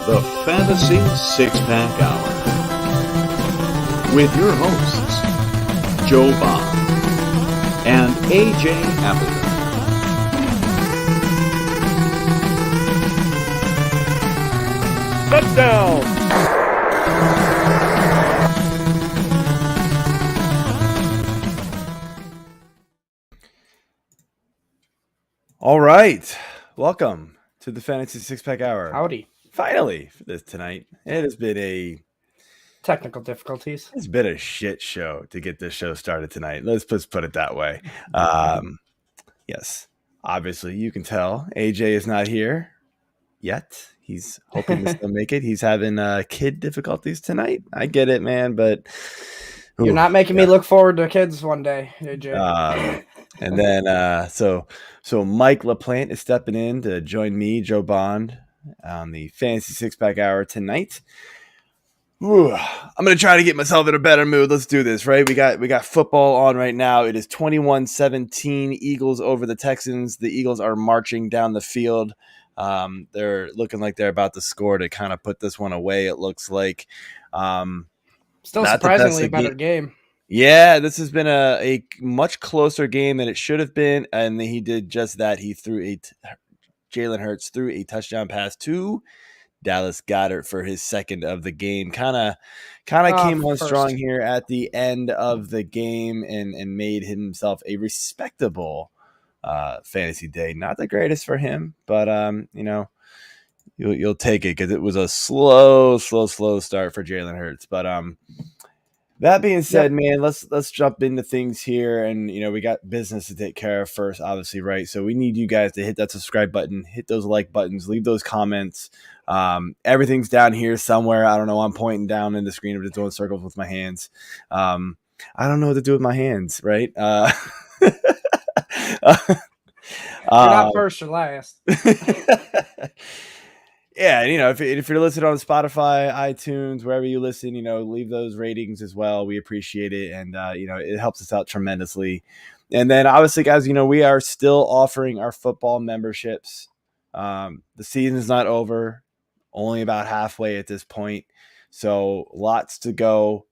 the Fantasy Six-Pack Hour with your hosts, Joe Bob and AJ Applegarth. Touchdown! All right, welcome to the Fantasy Six-Pack Hour. Howdy. Finally, for this tonight. It has been a Technical difficulties. It's been a shit show to get this show started tonight. Let's just put it that way. Yes, obviously you can tell AJ is not here yet. He's hoping to still make it. He's having kid difficulties tonight. I get it, man, but You're not making me look forward to kids one day, AJ. And then so Mike LaPlante is stepping in to join me, Joe Bond, on the Fantasy Six-Pack Hour tonight. Ooh, I'm gonna try to get myself in a better mood. Let's do this, right? We got football on right now. It is 21-17, Eagles over the Texans. The Eagles are marching down the field. They're looking like they're about to score to kind of put this one away, it looks like. Still surprisingly a better game. Yeah, this has been a much closer game than it should have been, and he did just that. He threw Jalen Hurts threw a touchdown pass to Dallas Goedert for his second of the game. Kind of came on strong here at the end of the game and made himself a respectable fantasy day. Not the greatest for him, but you'll take it because it was a slow start for Jalen Hurts. But that being said, man, let's jump into things here, and we got business to take care of first, obviously, right? So we need you guys to hit that subscribe button, hit those like buttons, leave those comments. Everything's down here somewhere. I don't know. I'm pointing down in the screen. I'm just doing circles with my hands. I don't know what to do with my hands, right? You're not first or last. Yeah, if you're listening on Spotify, iTunes, wherever you listen, leave those ratings as well. We appreciate it, and it helps us out tremendously. And then, obviously, guys, we are still offering our football memberships. The season is not over, only about halfway at this point, so lots to go.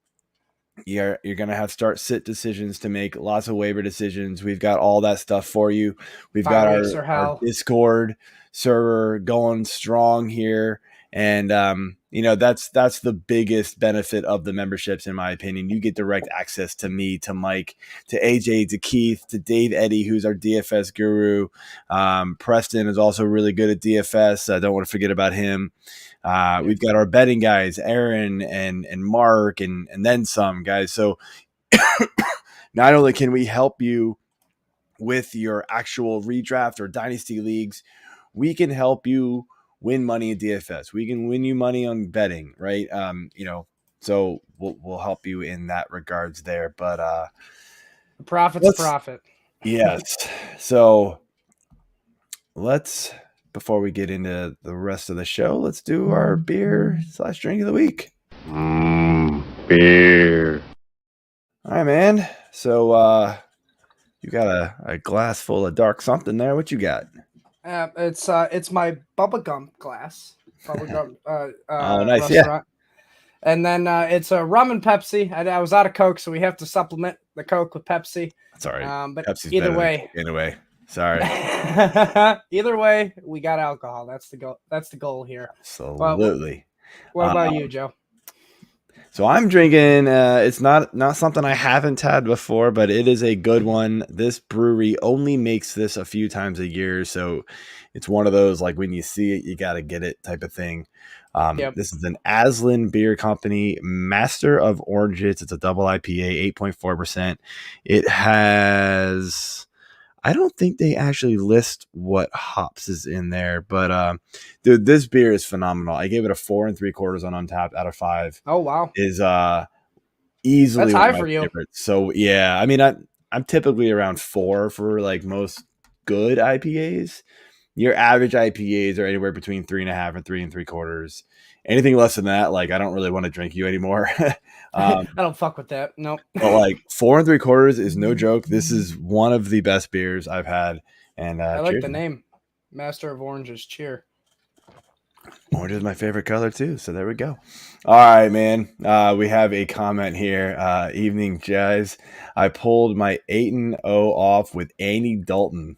You're going to have start-sit decisions to make, lots of waiver decisions. We've got all that stuff for you. We've got our Discord server going strong here, and that's the biggest benefit of the memberships, in my opinion. You get direct access to me, to Mike, to AJ, to Keith, to Dave Eddy, who's our DFS guru. Preston is also really good at DFS. I don't want to forget about him. We've got our betting guys, Aaron and Mark, and then some guys. So not only can we help you with your actual redraft or dynasty leagues, we can help you win money in DFS. We can win you money on betting, right? So we'll help you in that regards there. But the profit's profit. Yes. So before we get into the rest of the show, let's do our beer/drink of the week. Beer. All right, man. So you got a glass full of dark something there. What you got? It's my bubblegum glass. Bubblegum. Oh, nice. Restaurant. Yeah. And then it's a rum and Pepsi. I was out of Coke, so we have to supplement the Coke with Pepsi. Sorry. But Pepsi's either way. Anyway, sorry. Either way, we got alcohol. That's the goal. That's the goal here. Absolutely. What about you, Joe? So I'm drinking. It's not something I haven't had before, but it is a good one. This brewery only makes this a few times a year, so it's one of those like when you see it, you got to get it type of thing. This is an Aslan Beer Company, Master of Oranges. It's a double IPA, 8.4%. It has. I don't think they actually list what hops is in there, but dude, this beer is phenomenal. I gave it a 4 3/4 on Untapped out of 5. Oh wow, is easily that's high for you. Favorites. So yeah, I mean, I'm typically around 4 for like most good IPAs. Your average IPAs are anywhere between 3.5 and 3 3/4. Anything less than that, like I don't really want to drink you anymore. I don't fuck with that. Nope. But like 4 3/4 is no joke. This is one of the best beers I've had. And I like the name, Master of Oranges. Cheer. Orange is my favorite color too. So there we go. All right, man. We have a comment here. Evening, Jazz. I pulled my 8-0 off with Andy Dalton.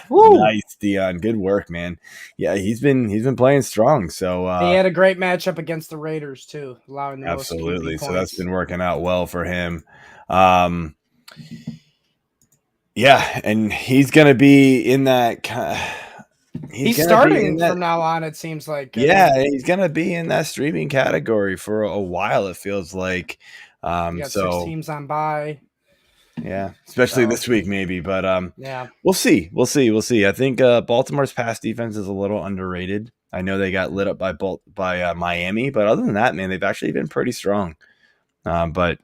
Woo! Nice, Dion. Good work, man. Yeah, he's been playing strong. So He had a great matchup against the Raiders too, allowing the most absolutely. QB So that's points. been working out well for him. Yeah, and he's gonna be in that. He's starting from now on. It seems like. Yeah, he's gonna be in that streaming category for a while. It feels like. You got 6 teams on bye. Yeah, especially this week maybe, but yeah, we'll see. I think Baltimore's pass defense is a little underrated. I know they got lit up by Miami, but other than that, man, they've actually been pretty strong. But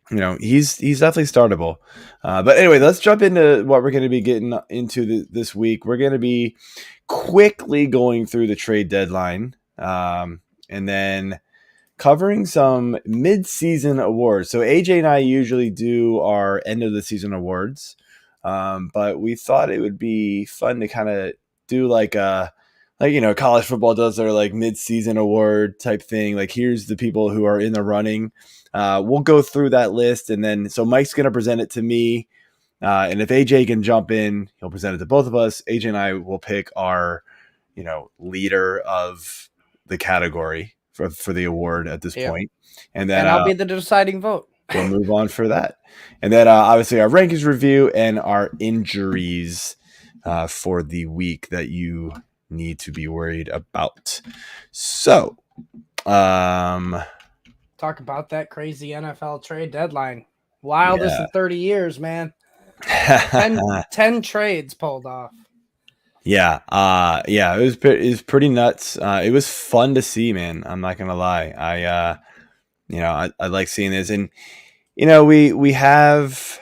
he's definitely startable. But anyway, let's jump into what we're going to be getting into this week. We're going to be quickly going through the trade deadline, and then covering some mid-season awards. So AJ and I usually do our end of the season awards, but we thought it would be fun to kind of do like college football does their like mid-season award type thing. Like here's the people who are in the running. We'll go through that list, and then so Mike's going to present it to me, and if AJ can jump in, he'll present it to both of us. AJ and I will pick our leader of the category for the award at this point. And then I'll be the deciding vote. We'll move on for that. And then obviously our rankings review and our injuries for the week that you need to be worried about. So talk about that crazy NFL trade deadline. Wildest in 30 years, man. 10 trades pulled off. Yeah. It was pretty nuts. It was fun to see, man. I'm not gonna lie. I like seeing this, and we have,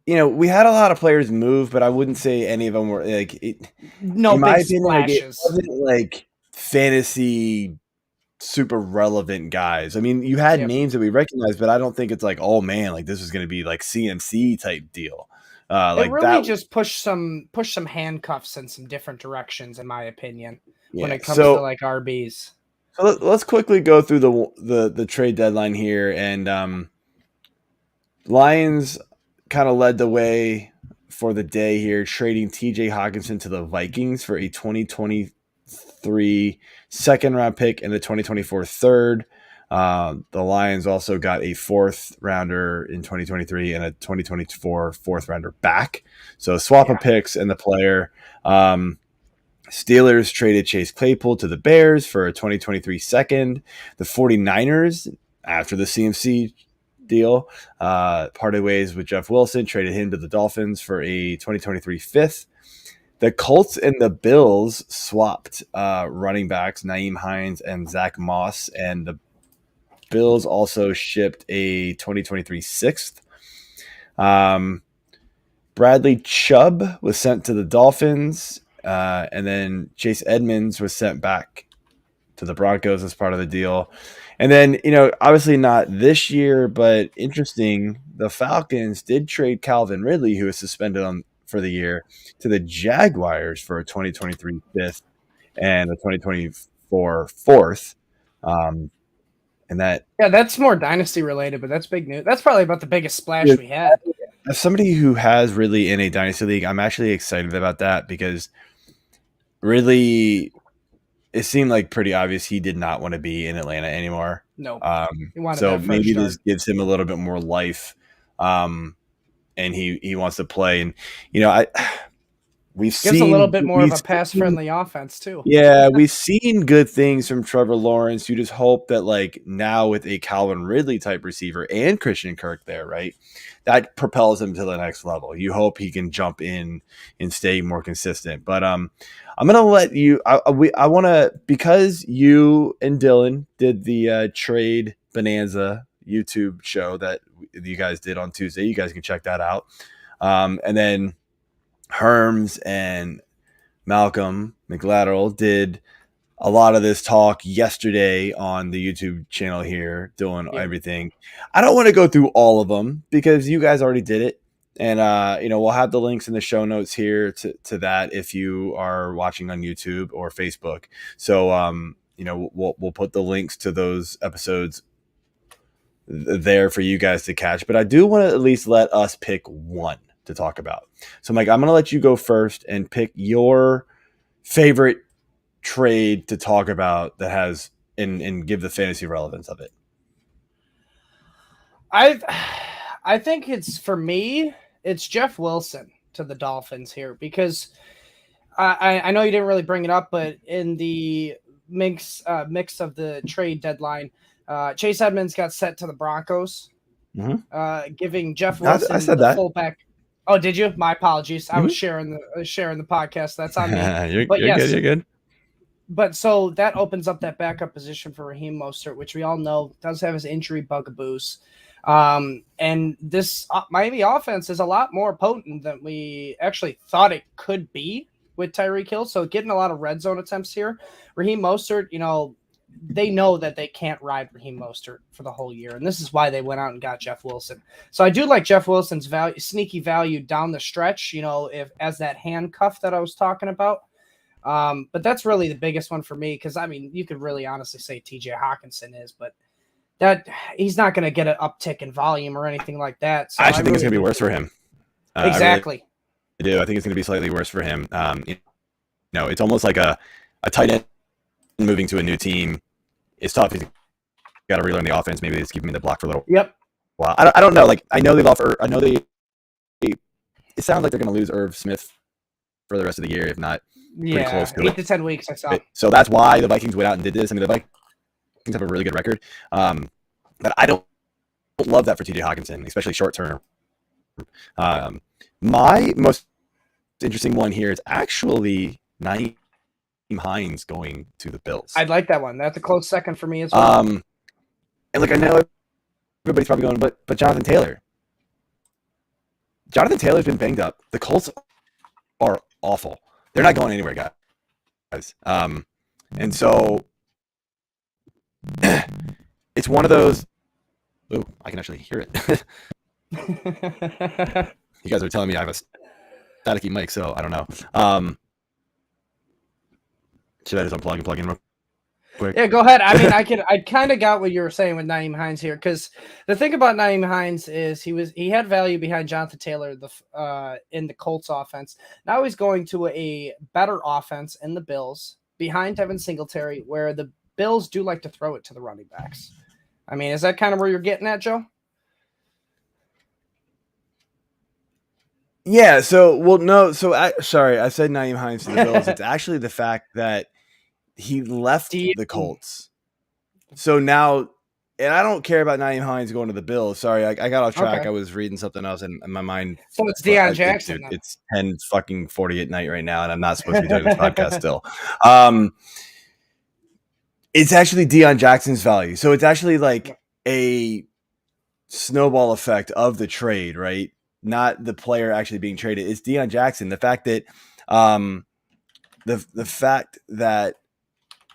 we had a lot of players move, but I wouldn't say any of them were like no in big my opinion, splashes. It wasn't like fantasy super relevant guys. I mean, you had names that we recognize, but I don't think it's like, oh man, like this is going to be like CMC type deal. It really just push some handcuffs in some different directions, in my opinion, when it comes to like RBs. So let's quickly go through the trade deadline here, and Lions kind of led the way for the day here, trading TJ Hawkinson to the Vikings for a 2023 second round pick and a 2024 third. The Lions also got a 4th rounder in 2023 and a 2024 4th rounder back. So swap of picks and the player. Steelers traded Chase Claypool to the Bears for a 2023 second. The 49ers, after the CMC deal, parted ways with Jeff Wilson, traded him to the Dolphins for a 2023 5th. The Colts and the Bills swapped running backs Nyheim Hines and Zach Moss, and the Bills also shipped a 2023 6th. Bradley Chubb was sent to the Dolphins, and then Chase Edmonds was sent back to the Broncos as part of the deal. And then, obviously not this year, but interesting, the Falcons did trade Calvin Ridley, who was suspended for the year, to the Jaguars for a 2023 5th and a 2024 4th. And that's more dynasty related, but that's big news. That's probably about the biggest splash we had. As somebody who has Ridley in a dynasty league, I'm actually excited about that because Ridley, it seemed like pretty obvious he did not want to be in Atlanta anymore. No. So maybe this gives him a little bit more life, and he wants to play. And gives a little bit more of a pass-friendly offense too. Yeah, we've seen good things from Trevor Lawrence. You just hope that like now with a Calvin Ridley type receiver and Christian Kirk there, right, that propels him to the next level. You hope he can jump in and stay more consistent. But I'm gonna let you. I want to, because you and Dylan did the trade bonanza YouTube show that you guys did on Tuesday. You guys can check that out. And then Herms and Malcolm McLateral did a lot of this talk yesterday on the YouTube channel here, doing everything. I don't want to go through all of them because you guys already did it. And we'll have the links in the show notes here to that if you are watching on YouTube or Facebook. So we'll put the links to those episodes there for you guys to catch. But I do want to at least let us pick one to talk about. So Mike, I'm going to let you go first and pick your favorite trade to talk about that has and give the fantasy relevance of it. I think it's, for me, it's Jeff Wilson to the Dolphins here, because I know you didn't really bring it up, but in the mix of the trade deadline, Chase Edmonds got sent to the Broncos, giving Jeff Wilson the fullback. Oh, did you? My apologies. I was sharing the podcast. That's on me. You're good. You're good. But so that opens up that backup position for Raheem Mostert, which we all know does have his injury bugaboos. And this Miami offense is a lot more potent than we actually thought it could be with Tyreek Hill. So getting a lot of red zone attempts here. Raheem Mostert, they know that they can't ride Raheem Mostert for the whole year. And this is why they went out and got Jeff Wilson. So I do like Jeff Wilson's sneaky value down the stretch, if as that handcuff that I was talking about. But that's really the biggest one for me, because you could really honestly say TJ Hawkinson is, but that he's not going to get an uptick in volume or anything like that. So I actually think it's going to be worse for him. Exactly. I do. I think it's going to be slightly worse for him. It's almost like a tight end moving to a new team. It's tough. He's got to relearn the offense. Maybe they just keep him in the block for a little while. I don't know. Like, I know they've offered. I know it sounds like they're going to lose Irv Smith for the rest of the year, if not pretty close to 8 to 10 weeks. I saw. So that's why the Vikings went out and did this. The Vikings have a really good record, but I don't love that for TJ Hawkinson, especially short term. My most interesting one here is actually Nyheim Hines going to the Bills. I'd like that one. That's a close second for me as well. And I know everybody's probably going, but Jonathan Taylor. Jonathan Taylor's been banged up. The Colts are awful. They're not going anywhere, guys. And so it's one of those. Oh, I can actually hear it. You guys are telling me I have a staticky mic, so I don't know. Should I just unplug and plug in real quick? Yeah, go ahead. I kind of got what you were saying with Nyheim Hines here, because the thing about Nyheim Hines is he had value behind Jonathan Taylor in the Colts offense. Now he's going to a better offense in the Bills behind Devin Singletary, where the Bills do like to throw it to the running backs. Is that kind of where you're getting at, Joe? Yeah. So, no. So, sorry, I said Nyheim Hines to the Bills. It's actually the fact that he left the Colts. So now, and I don't care about Nyheim Hines going to the Bills. Sorry, I got off track. Okay. I was reading something else in my mind. So it's Deion Jackson. It's 10:40 at night right now, and I'm not supposed to be doing this podcast still. It's actually Deion Jackson's value. So it's actually like a snowball effect of the trade, right? Not the player actually being traded. It's Deion Jackson. The fact that the fact that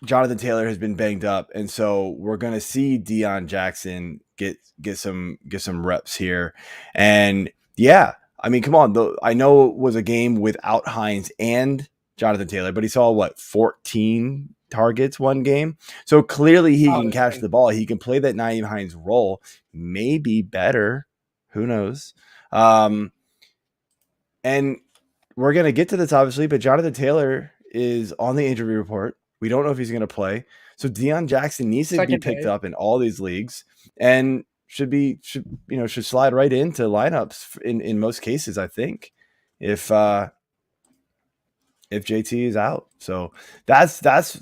Jonathan Taylor has been banged up, and so we're going to see Deion Jackson get some reps here. And yeah, come on. I know it was a game without Hines and Jonathan Taylor, but he saw 14 targets one game. So clearly he can catch the ball. He can play that Nyheim Hines role, maybe better. Who knows? And we're going to get to this obviously, but Jonathan Taylor is on the injury report. We don't know if he's going to play. So Deion Jackson needs to be picked up in all these leagues and should slide right into lineups in most cases, I think, if JT is out. So that's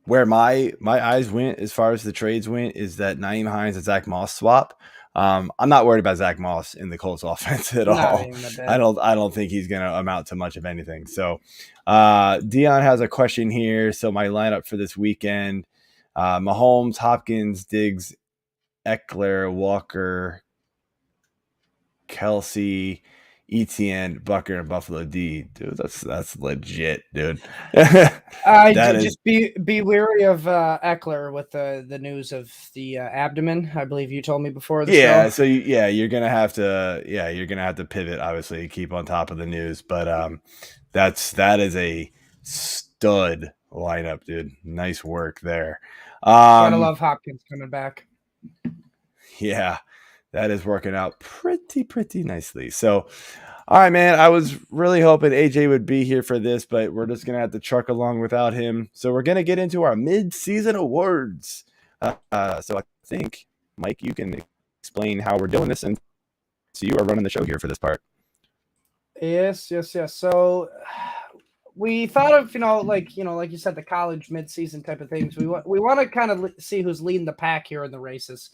where my eyes went as far as the trades went, is that Nyheim Hines and Zach Moss swap. I'm not worried about Zach Moss in the Colts offense at all. I don't think he's going to amount to much of anything. So Dion has a question here. So my lineup for this weekend, Mahomes, Hopkins, Diggs, Eckler, Walker, Kelsey, ETN, Bucker, and Buffalo D. Dude, that's legit, dude. That is just be wary of Eckler with the news of the abdomen. I believe you told me before the show. So you're gonna have to pivot, obviously, keep on top of the news. But that is a stud lineup, dude. Nice work there. Gotta love Hopkins coming back. Yeah, that is working out pretty nicely. So, all right, man. I was really hoping AJ would be here for this, but we're just gonna have to truck along without him. So we're gonna get into our mid-season awards. So I think, Mike, you can explain how we're doing this, and so you are running the show here for this part. Yes. So we thought of, like you said, the college midseason type of things. We want to kind of see who's leading the pack here in the races.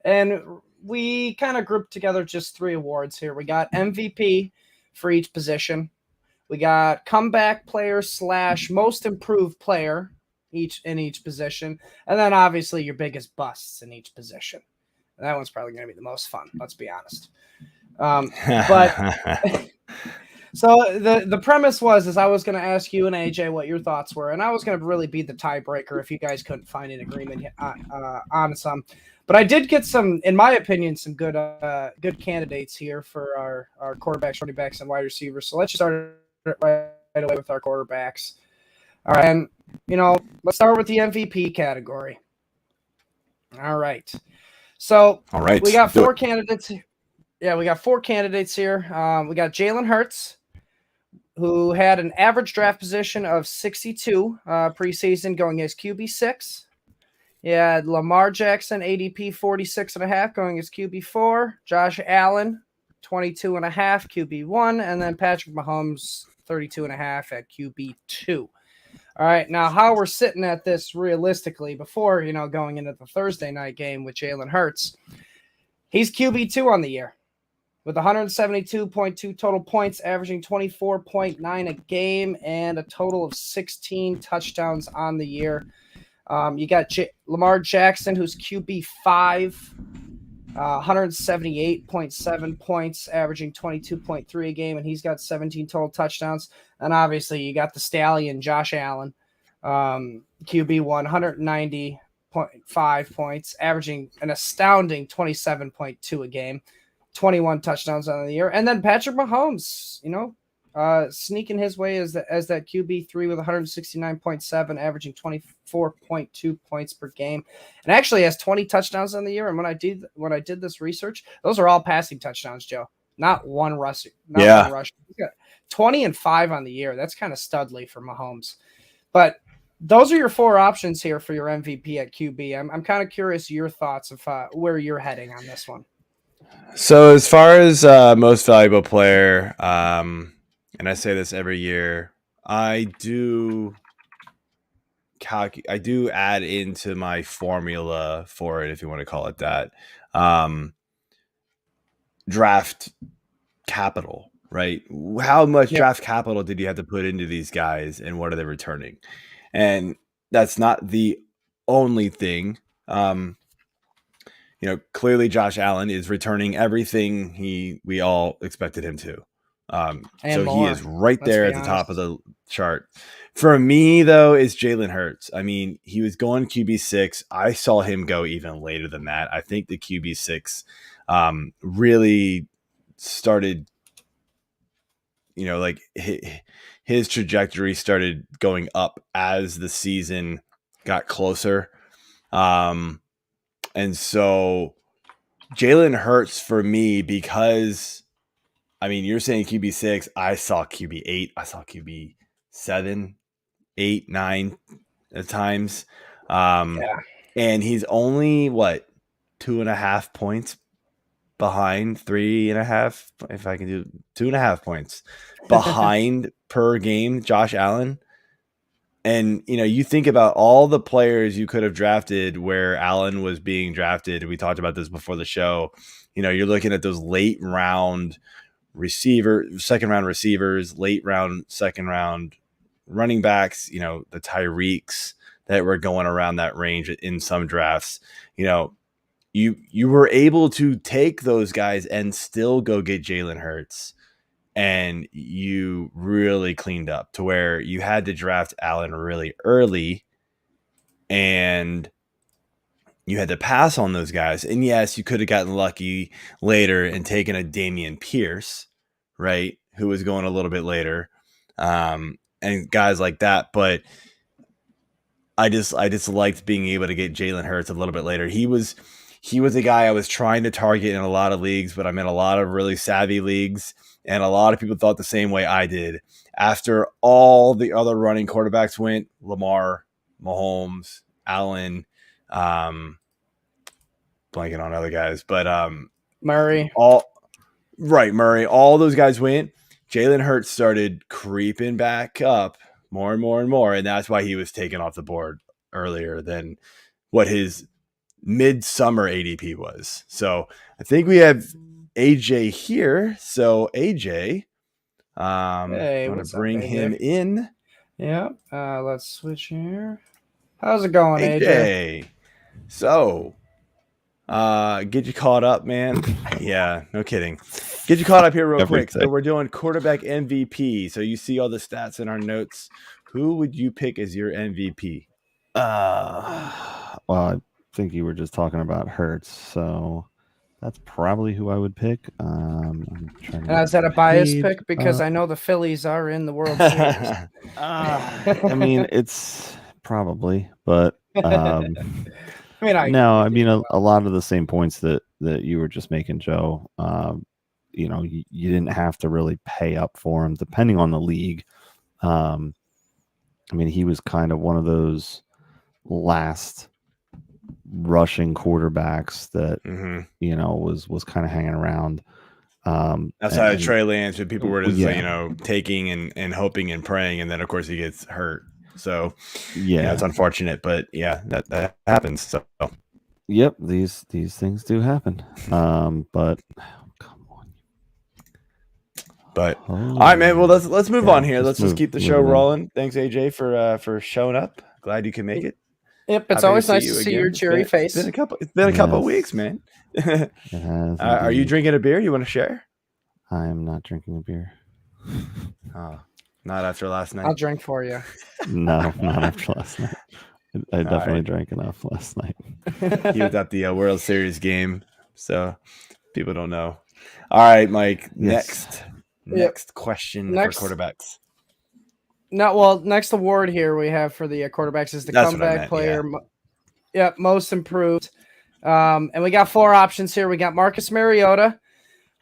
And we kind of grouped together just 3 awards here. We got MVP for each position. We got comeback player / most improved player in each position. And then obviously your biggest busts in each position. And that one's probably going to be the most fun. Let's be honest. But so the premise was I was going to ask you and AJ what your thoughts were, and I was going to really be the tiebreaker if you guys couldn't find an agreement on some. But I did get some, in my opinion, some good candidates here for our quarterbacks, running backs, and wide receivers. So let's just start right away with our quarterbacks. All right, and let's start with the MVP category. All right. So we got 4 candidates. Yeah, we got 4 candidates here. We got Jalen Hurts, who had an average draft position of 62 preseason, going as QB6. Yeah, Lamar Jackson, ADP 46.5, going as QB4. Josh Allen, 22.5, QB1. And then Patrick Mahomes, 32.5 at QB2. All right, now how we're sitting at this realistically before, going into the Thursday night game with Jalen Hurts, he's QB2 on the year with 172.2 total points, averaging 24.9 a game, and a total of 16 touchdowns on the year. You got Lamar Jackson, who's QB5, 178.7 points, averaging 22.3 a game, and he's got 17 total touchdowns. And obviously, you got the Stallion, Josh Allen, QB1, 190.5 points, averaging an astounding 27.2 a game, 21 touchdowns on the year. And then Patrick Mahomes, sneaking his way as that QB3 with 169.7, averaging 24.2 points per game, and actually has 20 touchdowns on the year. And when I did this research, those are all passing touchdowns, Joe. Not one rush. One rush. He's got 20 and 5 on the year. That's kind of studly for Mahomes. But those are your 4 options here for your MVP at QB. I'm kind of curious your thoughts of where you're heading on this one. So as far as most valuable player, and I say this every year, I do add into my formula for it, if you want to call it that, draft capital, right? How much draft capital did you have to put into these guys, and what are they returning? And that's not the only thing. Clearly Josh Allen is returning everything we all expected him to. So more. He is right there at the top of the chart. For me, though, is Jalen Hurts. I mean, he was going QB6. I saw him go even later than that. I think the QB6 really started, his trajectory started going up as the season got closer. And so Jalen Hurts for me, because, you're saying QB6. I saw QB8. I saw QB7, 8, 9 at times. And he's only, 2.5 points behind, 3.5, if I can do 2.5 points behind per game, Josh Allen. And, you think about all the players you could have drafted where Allen was being drafted. We talked about this before the show. You're looking at those late round second round receivers, late round, second round running backs, the Tyreeks that were going around that range in some drafts. You were able to take those guys and still go get Jalen Hurts and you really cleaned up to where you had to draft Allen really early, and you had to pass on those guys. And yes, you could have gotten lucky later and taken a Damian Pierce, right, who was going a little bit later, and guys like that. But I just liked being able to get Jalen Hurts a little bit later. He was a guy I was trying to target in a lot of leagues, but I'm in a lot of really savvy leagues, and a lot of people thought the same way I did. After all the other running quarterbacks went, Lamar, Mahomes, Allen, blanking on other guys, but Murray. Murray, all those guys went. Jalen Hurts started creeping back up more and more and more, and that's why he was taken off the board earlier than what his midsummer ADP was. So I think we have AJ here. So AJ, Hey, I'm going what's to up, bring AJ? him in. Yeah. Let's switch here. How's it going, AJ? AJ. So, get you caught up, man. Yeah, no kidding. Get you caught up here real quick. So we're doing quarterback MVP. So you see all the stats in our notes. Who would you pick as your MVP? Well, I think you were just talking about Hurts, so that's probably who I would pick. I'm trying to Is that a bias pick? Because I know the Phillies are in the World Series. I mean, it's probably, but I mean, I mean a lot of the same points that you were just making, Joe. You know, you didn't have to really pay up for him, depending on the league. I mean, he was kind of one of those last rushing quarterbacks that you know was kind of hanging around. Outside of Trey Lance, and people were just you know taking and hoping and praying, and then of course he gets hurt. So yeah, it's unfortunate, but yeah, that happens. So yep, these things do happen. But come on. But all right, man. Well, let's move on here. Let's just keep the show rolling. Thanks, AJ, for showing up. Glad you can make it. Yep, it's always nice to see your cheery face. It's been a couple of weeks, man. It has. Are you drinking a beer? You want to share? I am not drinking a beer. Oh, not after last night. I'll drink for you. No, not after last night. I definitely drank enough last night. He was at the World Series game, so people don't know. All right, Mike. Yes. Next question for quarterbacks. Next award here we have for the quarterbacks is the comeback player. Yeah, most improved. And we got 4 options here. We got Marcus Mariota,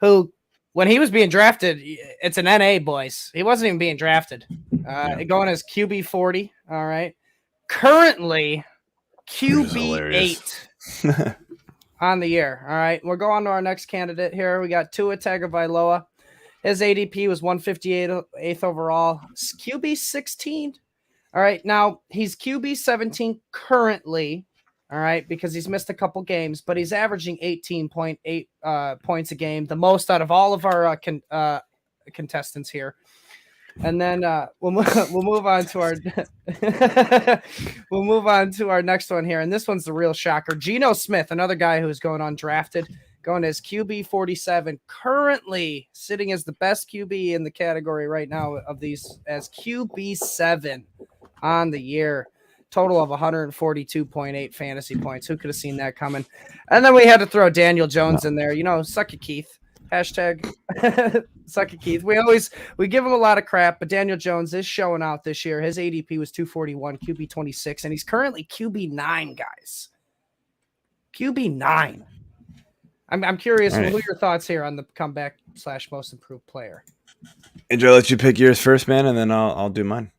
who, when he was being drafted, it's an NA, boys. He wasn't even being drafted. Going as QB 40. All right. Currently, QB 8 on the year. All right. We'll go on to our next candidate here. We got Tua Tagovailoa. His ADP was 158th overall. QB 16. All right. Now, he's QB 17 currently. All right. Because he's missed a couple games, but he's averaging 18.8 points a game, the most out of all of our contestants here. And then we'll move on to our we'll move on to our next one here. And this one's the real shocker. Geno Smith, another guy who's going undrafted, going as QB 47, currently sitting as the best QB in the category right now of these as QB 7 on the year. Total of 142.8 fantasy points. Who could have seen that coming? And then we had to throw Daniel Jones in there. You know, suck it, Keith. Hashtag suck it, Keith. We give him a lot of crap, but Daniel Jones is showing out this year. His ADP was 241, QB 26, and he's currently QB 9, guys. QB 9. I'm curious. What are your thoughts here on the comeback / most improved player? And Joe, let you pick yours first, man, and then I'll do mine.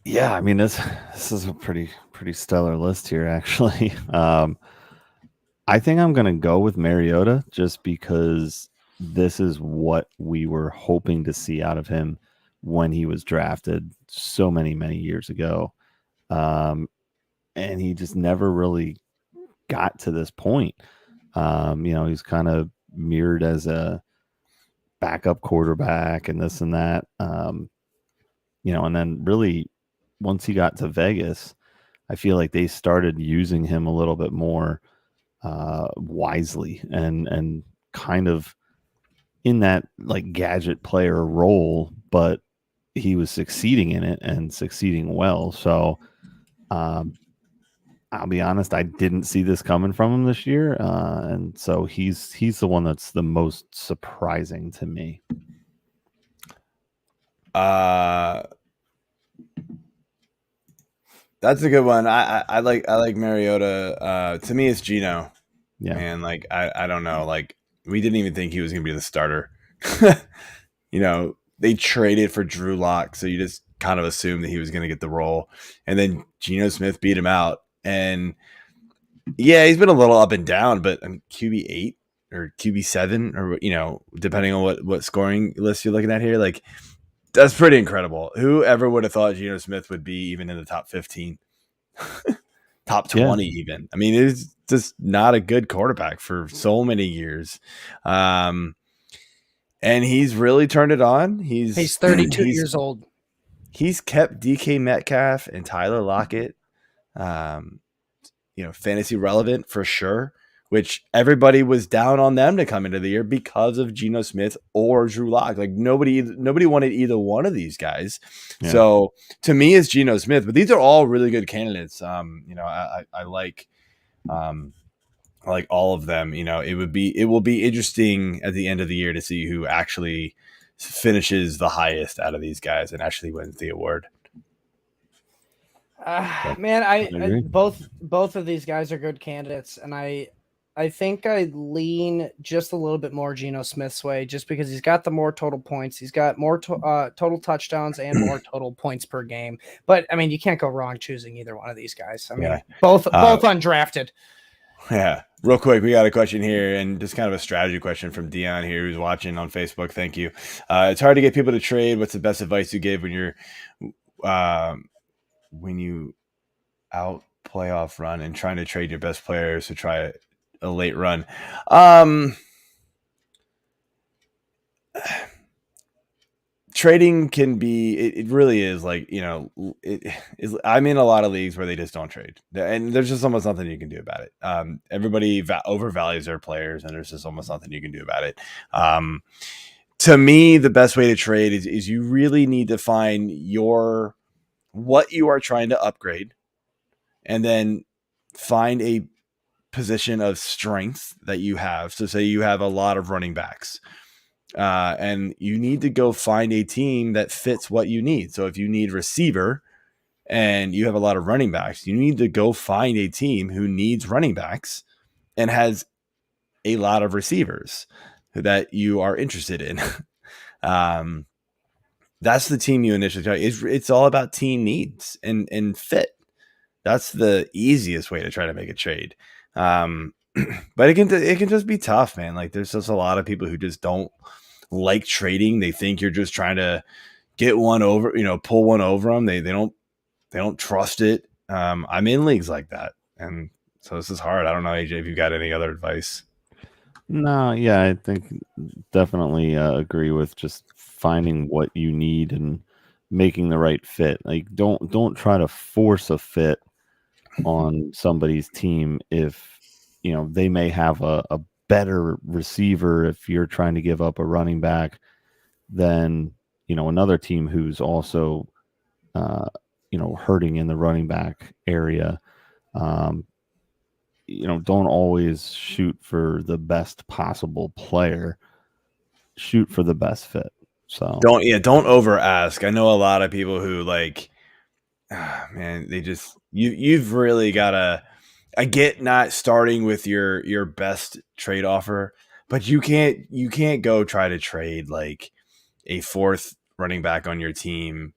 Yeah, I mean this is a pretty stellar list here, actually. I think I'm going to go with Mariota just because this is what we were hoping to see out of him when he was drafted so many years ago. And he just never really got to this point. You know, he's kind of mirrored as a backup quarterback and this and that. You know, and then really once he got to Vegas, I feel like they started using him a little bit more wisely and kind of in that like gadget player role, but he was succeeding in it and succeeding well. So I'll be honest, I didn't see this coming from him this year, and so he's the one that's the most surprising to me. That's a good one. I like Mariota. To me, it's Geno. Yeah, Man, like I don't know. Like we didn't even think he was gonna be the starter. They traded for Drew Lock, so you just kind of assumed that he was gonna get the role, and then Geno Smith beat him out. And yeah, he's been a little up and down, but QB8 or QB7 or depending on what scoring list you're looking at here, like that's pretty incredible. Whoever would have thought Geno Smith would be even in the top 15, top 20 even. I mean, it's just not a good quarterback for so many years. And he's really turned it on. He's 32 years old. He's kept DK Metcalf and Tyler Lockett, fantasy relevant for sure, which everybody was down on them to come into the year because of Geno Smith or Drew Lock. Like nobody wanted either one of these guys. Yeah. So to me, it's Geno Smith, but these are all really good candidates. I like all of them. It will be interesting at the end of the year to see who actually finishes the highest out of these guys and actually wins the award. Man, I both of these guys are good candidates, and I think I lean just a little bit more Geno Smith's way, just because he's got the more total points, he's got more total touchdowns and more total points per game. But I mean, you can't go wrong choosing either one of these guys. I mean, both undrafted. Yeah. Real quick, we got a question here, and just kind of a strategy question from Dion here, who's watching on Facebook. Thank you. It's hard to get people to trade. What's the best advice you give when you're when you out playoff run and trying to trade your best players to try a late run? Trading can be, it really is like, I'm in a lot of leagues where they just don't trade, and there's just almost nothing you can do about it. Everybody overvalues their players, and there's just almost nothing you can do about it. To me, the best way to trade is you really need to find what you are trying to upgrade, and then find a position of strength that you have. So say you have a lot of running backs, and you need to go find a team that fits what you need. So if you need receiver and you have a lot of running backs, you need to go find a team who needs running backs and has a lot of receivers that you are interested in. That's the team you initially try. It's all about team needs and fit. That's the easiest way to try to make a trade. But it can just be tough, man. Like there's just a lot of people who just don't like trading. They think you're just trying to get one over, pull one over them. They don't trust it. I'm in leagues like that, and so this is hard. I don't know, AJ, if you got any other advice. No, yeah, I think definitely agree with just finding what you need and making the right fit. Like don't try to force a fit on somebody's team if they may have a better receiver if you're trying to give up a running back than another team who's also hurting in the running back area. Don't always shoot for the best possible player. Shoot for the best fit. So don't over ask. I know a lot of people who man, they just you've really got to. I get not starting with your best trade offer, but you can't go try to trade like a fourth running back on your team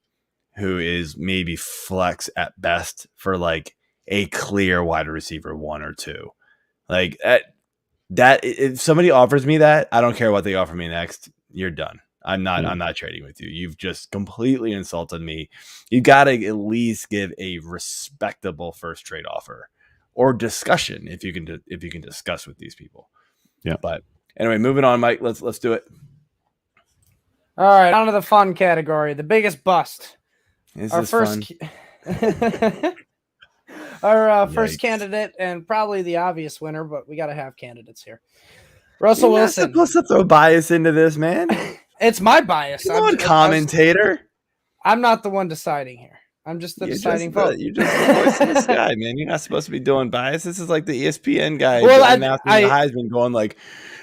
who is maybe flex at best for like a clear wide receiver 1 or 2. Like that if somebody offers me that, I don't care what they offer me next. You're done. I'm not trading with you. You've just completely insulted me. You got to at least give a respectable first trade offer or discussion if you can discuss with these people. Yeah. But anyway, moving on, Mike. Let's do it. All right, on to the fun category, the biggest bust. Our first Our first candidate, and probably the obvious winner, but we got to have candidates here. Russell You're not Wilson. supposed to throw bias into this, man. It's my bias. Come on, commentator. I'm not the one deciding here. I'm just the deciding vote. You're just the voice of the sky, man. You're not supposed to be doing bias. This is like the ESPN guy announcing the Heisman, going like,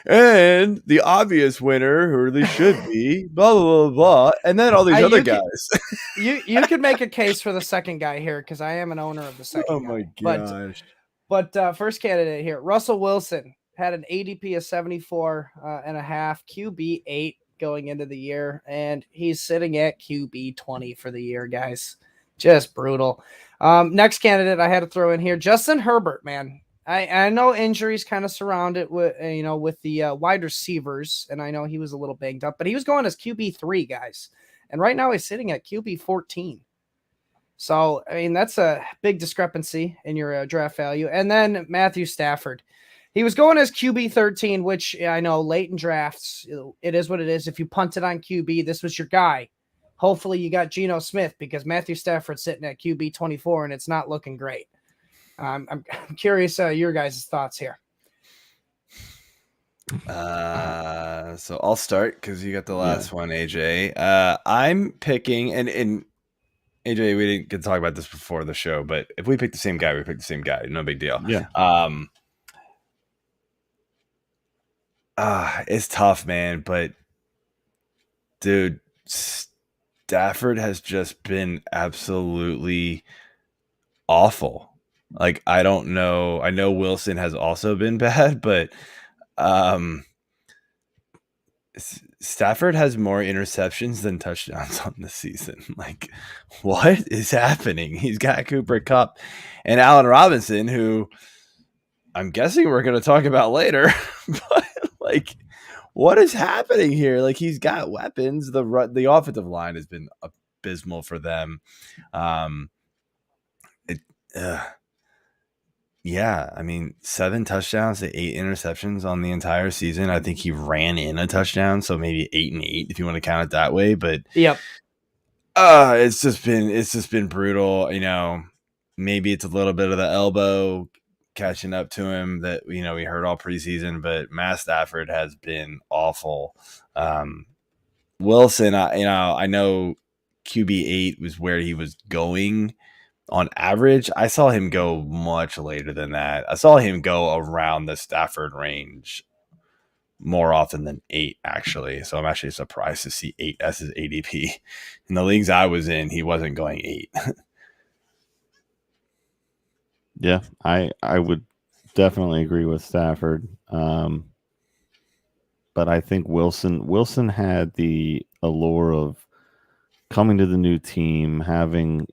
and the obvious winner, who really should be, blah, blah, blah, blah. And then all these other guys. You could make a case for the second guy here, because I am an owner of the second guy. Oh, my gosh. But first candidate here, Russell Wilson, had an ADP of 74 and a half, QB 8 going into the year, and he's sitting at QB 20 for the year, guys. Just brutal. Next candidate I had to throw in here, Justin Herbert, man. I know injuries kind of surround it with the wide receivers, and I know he was a little banged up, but he was going as QB 3, guys, and right now he's sitting at QB 14. So I mean that's a big discrepancy in your draft value. And then Matthew Stafford, he was going as QB 13, which I know late in drafts it is what it is. If you punted on QB, this was your guy. Hopefully you got Geno Smith, because Matthew Stafford's sitting at QB 24 and it's not looking great. I'm curious your guys' thoughts here. So I'll start because you got the last one, AJ. I'm picking, and AJ, we didn't get to talk about this before the show, but if we pick the same guy, we pick the same guy. No big deal. Yeah. It's tough, man, but dude, Stafford has just been absolutely awful. Like, I don't know. I know Wilson has also been bad, but Stafford has more interceptions than touchdowns on the season. Like, what is happening? He's got Cooper Kupp and Allen Robinson, who I'm guessing we're going to talk about later. But, like, what is happening here? Like, he's got weapons. The offensive line has been abysmal for them. Yeah, I mean, 7 touchdowns to 8 interceptions on the entire season. I think he ran in a touchdown, so maybe 8 and 8 if you want to count it that way. But yep, it's just been brutal. You know, maybe it's a little bit of the elbow catching up to him that we heard all preseason. But Matt Stafford has been awful. Wilson, I know QB 8 was where he was going. On average, I saw him go much later than that. I saw him go around the Stafford range more often than 8, actually. So I'm actually surprised to see 8 as his ADP. In the leagues I was in, he wasn't going 8. Yeah, I would definitely agree with Stafford. But I think Wilson had the allure of coming to the new team, having,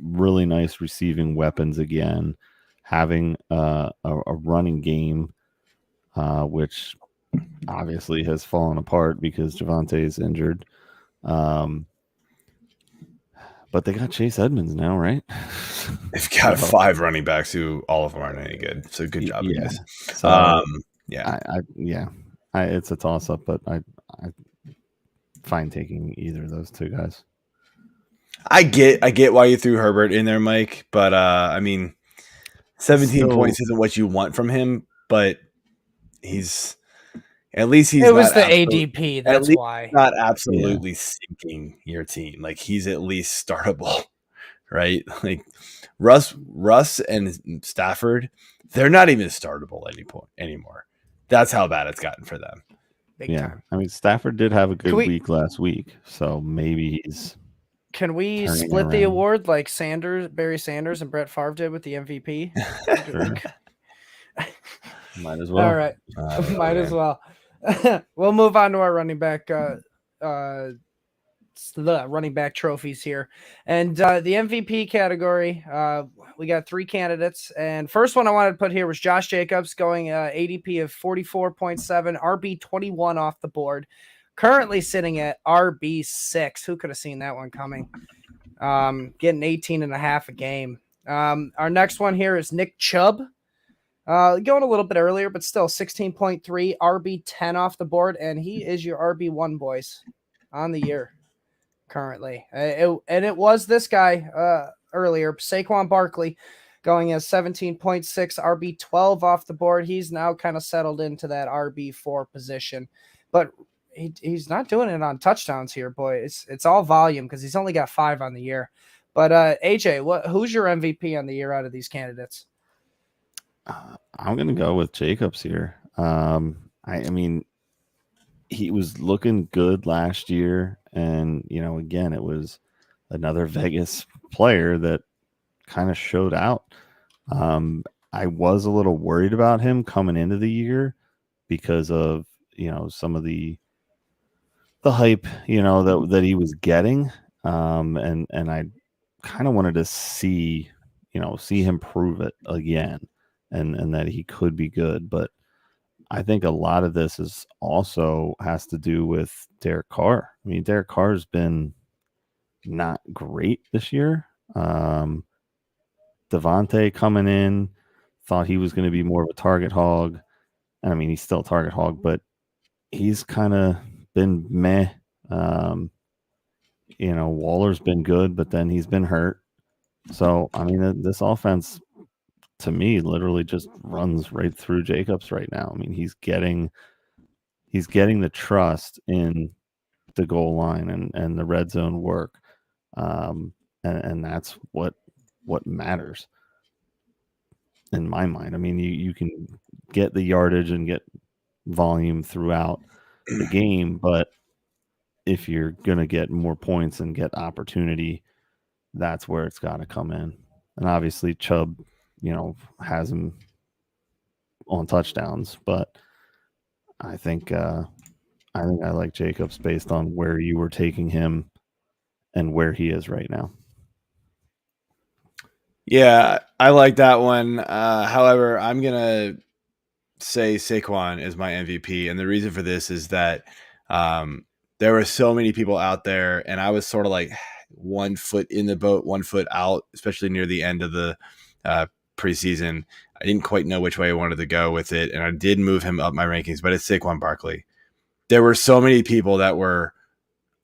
really nice receiving weapons again, having a running game, which obviously has fallen apart because Javonte is injured. But they got Chase Edmonds now, right? They've got 5 running backs who all of them aren't any good. So good job, guys. So, yeah. It's a toss up, but I fine taking either of those 2 guys. I get why you threw Herbert in there, Mike, but I mean, 17 points isn't what you want from him, but it was the ADP. That's why. Not absolutely sinking your team. Like, he's at least startable, right? Like Russ and Stafford, they're not even startable anymore. That's how bad it's gotten for them. Big time. I mean, Stafford did have a good week last week, so maybe he's. Can we split the award like Barry Sanders and Brett Favre did with the MVP? Might as well. All right. Might as well. We'll move on to our running back trophies here. And the MVP category, we got 3 candidates. And first one I wanted to put here was Josh Jacobs, going ADP of 44.7, RB 21 off the board. Currently sitting at RB6. Who could have seen that one coming? Getting 18 and a half a game. Our next one here is Nick Chubb. Going a little bit earlier, but still 16.3, RB10 off the board. And he is your RB1, boys, on the year currently. And it was this guy earlier, Saquon Barkley, going as 17.6 RB12 off the board. He's now kind of settled into that RB4 position, but he's not doing it on touchdowns here, boy. It's all volume because he's only got 5 on the year. But AJ, who's your MVP on the year out of these candidates? I'm going to go with Jacobs here. I mean, he was looking good last year, and again, it was another Vegas player that kind of showed out. I was a little worried about him coming into the year because of some of the hype that he was getting, and I kind of wanted to see him prove it again, and that he could be good. But I think a lot of this is also has to do with Derek Carr. I mean, Derek Carr's been not great this year. Devontae coming in, thought he was going to be more of a target hog. And I mean, he's still a target hog, but he's kind of been meh. Waller's been good, but then he's been hurt. So, I mean, this offense to me literally just runs right through Jacobs right now. I mean, he's getting the trust in the goal line and the red zone work. And that's what matters in my mind. I mean, you can get the yardage and get volume throughout the game, but if you're going to get more points and get opportunity, that's where it's got to come in. And obviously Chubb, has him on touchdowns, but I think I like Jacobs based on where you were taking him and where he is right now. Yeah, I like that one. However, I'm going to say Saquon is my MVP. And the reason for this is that there were so many people out there, and I was sort of like 1 foot in the boat, 1 foot out, especially near the end of the preseason. I didn't quite know which way I wanted to go with it, and I did move him up my rankings, but it's Saquon Barkley. There were so many people that were,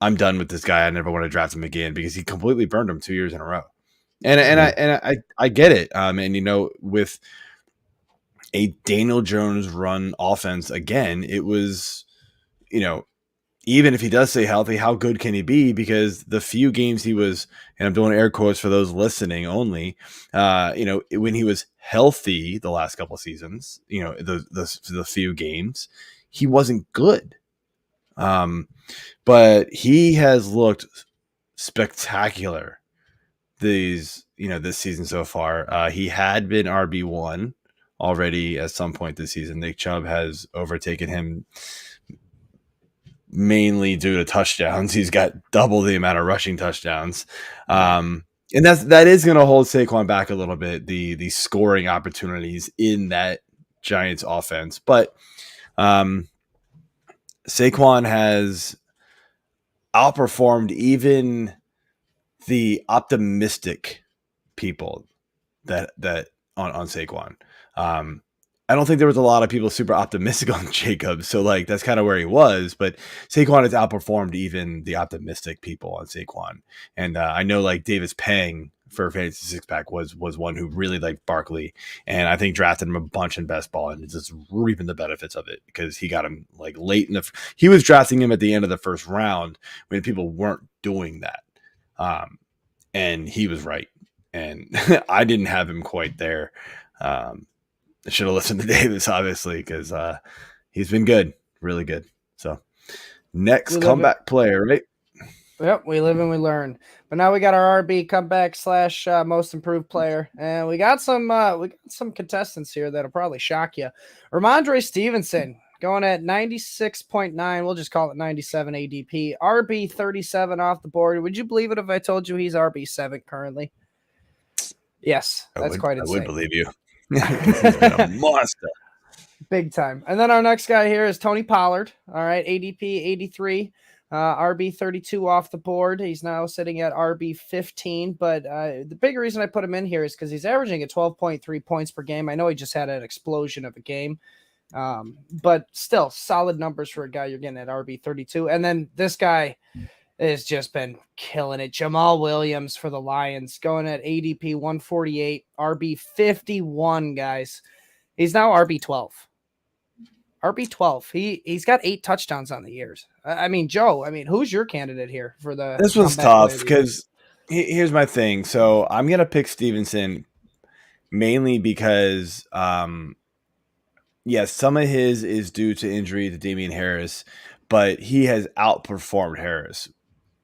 I'm done with this guy. I never want to draft him again because he completely burned him 2 years in a row. And I get it. And with a Daniel Jones run offense again, it was, even if he does stay healthy, how good can he be? Because the few games he was, and I'm doing air quotes for those listening only, when he was healthy the last couple of seasons, the few games, he wasn't good. But he has looked spectacular this season so far. He had been RB1 already at some point this season. Nick Chubb has overtaken him mainly due to touchdowns. He's got double the amount of rushing touchdowns. And that is going to hold Saquon back a little bit, the scoring opportunities in that Giants offense. But Saquon has outperformed even the optimistic people that on Saquon. I don't think there was a lot of people super optimistic on Jacobs, so that's kind of where he was. But Saquon has outperformed even the optimistic people on Saquon, and I know Davis Pang for Fantasy Six Pack was one who really liked Barkley, and I think drafted him a bunch in best ball and is just reaping the benefits of it because he got him late in he was drafting him at the end of the first round when people weren't doing that, and he was right, and I didn't have him quite there. I should have listened to Davis, obviously, because he's been good, really good. So next comeback player, right? Yep, we live and we learn. But now we got our RB comeback / most improved player, and we got some contestants here that'll probably shock you. Ramondre Stevenson going at 96.9. We'll just call it 97 ADP. RB 37 off the board. Would you believe it if I told you he's RB 7 currently? Yes, that's quite insane. I would believe you. He's been a monster. Big time. And then our next guy here is Tony Pollard. All right, ADP 83, RB 32 off the board. He's now sitting at RB 15. But the big reason I put him in here is because he's averaging at 12.3 points per game. I know he just had an explosion of a game, but still solid numbers for a guy you're getting at RB 32. And then this guy has just been killing it. Jamal Williams for the Lions going at ADP 148, RB 51, guys. He's now RB 12. RB 12. He's got 8 touchdowns on the years. I mean, Joe, who's your candidate here for the This one's comeback player tough of the year? because here's my thing. So I'm gonna pick Stevenson mainly because yes, some of his is due to injury to Damian Harris, but he has outperformed Harris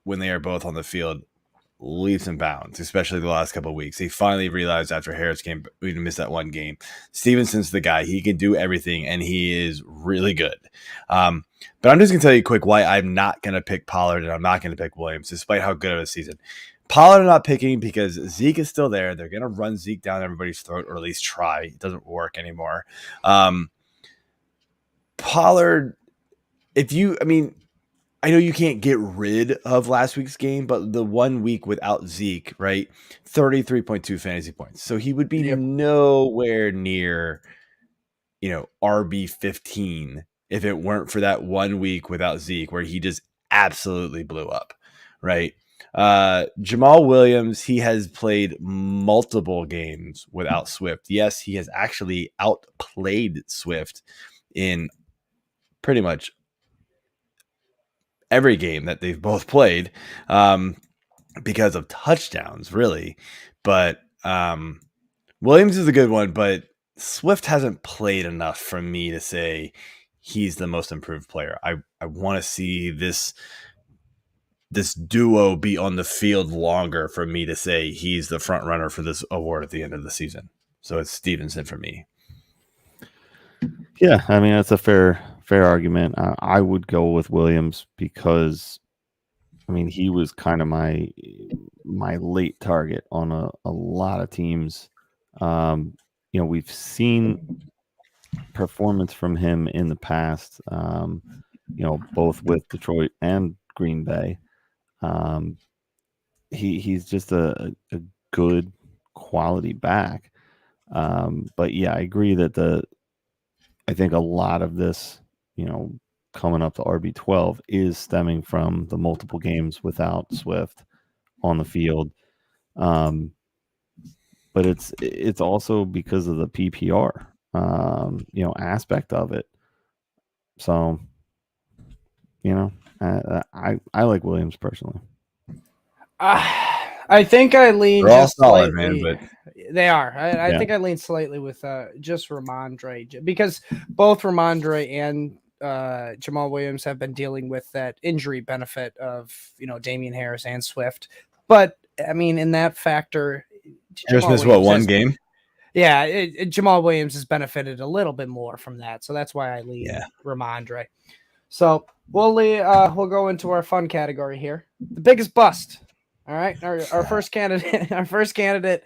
when they are both on the field leaps and bounds, especially the last couple of weeks. He finally realized after Harris came, we missed that one game. Stevenson's the guy. He can do everything, and he is really good. But I'm just going to tell you quick why I'm not going to pick Pollard and I'm not going to pick Williams, despite how good of a season. Pollard I'm not picking because Zeke is still there. They're going to run Zeke down everybody's throat, or at least try. It doesn't work anymore. Pollard, I know you can't get rid of last week's game, but the 1 week without Zeke, right? 33.2 fantasy points. So he would be nowhere near, RB 15 if it weren't for that 1 week without Zeke where he just absolutely blew up, right? Jamal Williams, he has played multiple games without Swift. Yes, he has actually outplayed Swift in pretty much every game that they've both played because of touchdowns, really. But Williams is a good one, but Swift hasn't played enough for me to say he's the most improved player. I want to see this duo be on the field longer for me to say he's the front runner for this award at the end of the season. So it's Stevenson for me. Yeah, that's a fair argument. I would go with Williams because, he was kind of my late target on a lot of teams. We've seen performance from him in the past, both with Detroit and Green Bay. He's just a good quality back. But yeah, I agree that I think a lot of this, coming up to RB12 is stemming from the multiple games without Swift on the field. But it's also because of the PPR, aspect of it. So, I like Williams personally. I think I lean They're all just solid, slightly. man, but they are. I think I lean slightly with just Ramondre because both Ramondre and Jamal Williams have been dealing with that injury benefit of Damian Harris and Swift. But in that factor, Harris missed one game? Yeah, Jamal Williams has benefited a little bit more from that, so that's why I lean Ramondre. So we'll go into our fun category here, the biggest bust. All right, our first candidate. Our first candidate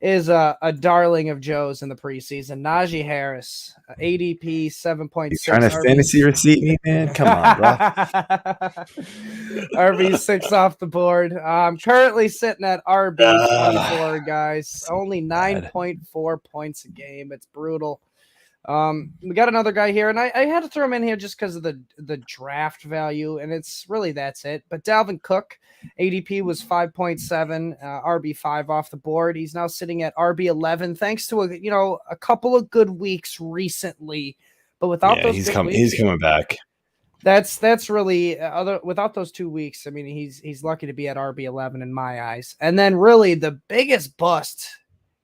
is a darling of Joe's in the preseason. Najee Harris, ADP 7.6. Trying to fantasy receipt me, man? Come on, bro. RB6 off the board. I'm currently sitting at RB 24, guys. Only 9.4 points a game. It's brutal. We got another guy here, and I had to throw him in here just because of the draft value, and that's it. But Dalvin Cook, ADP was 5.7, RB5 off the board. He's now sitting at RB11, thanks to a couple of good weeks recently. But without those, he's coming back. That's really without those 2 weeks. He's lucky to be at RB11 in my eyes. And then really the biggest bust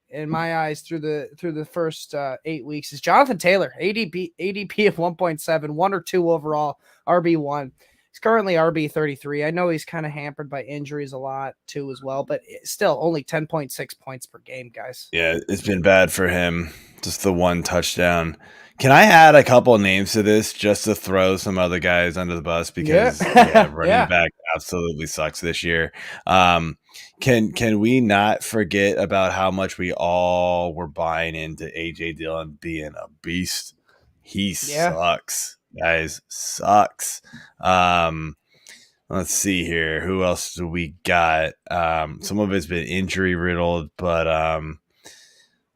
in my eyes through the first 8 weeks is Jonathan Taylor, ADP of 1.7, 1 or 2 overall, RB1. He's currently RB33. I know he's kind of hampered by injuries a lot too as well, but still only 10.6 points per game, guys. Yeah, it's been bad for him. Just the one touchdown. Can I add a couple names to this just to throw some other guys under the bus? Because running back absolutely sucks this year. Can we not forget about how much we all were buying into AJ Dillon being a beast? He sucks, guys. Sucks. Let's see here. Who else do we got? Some of it's been injury riddled, but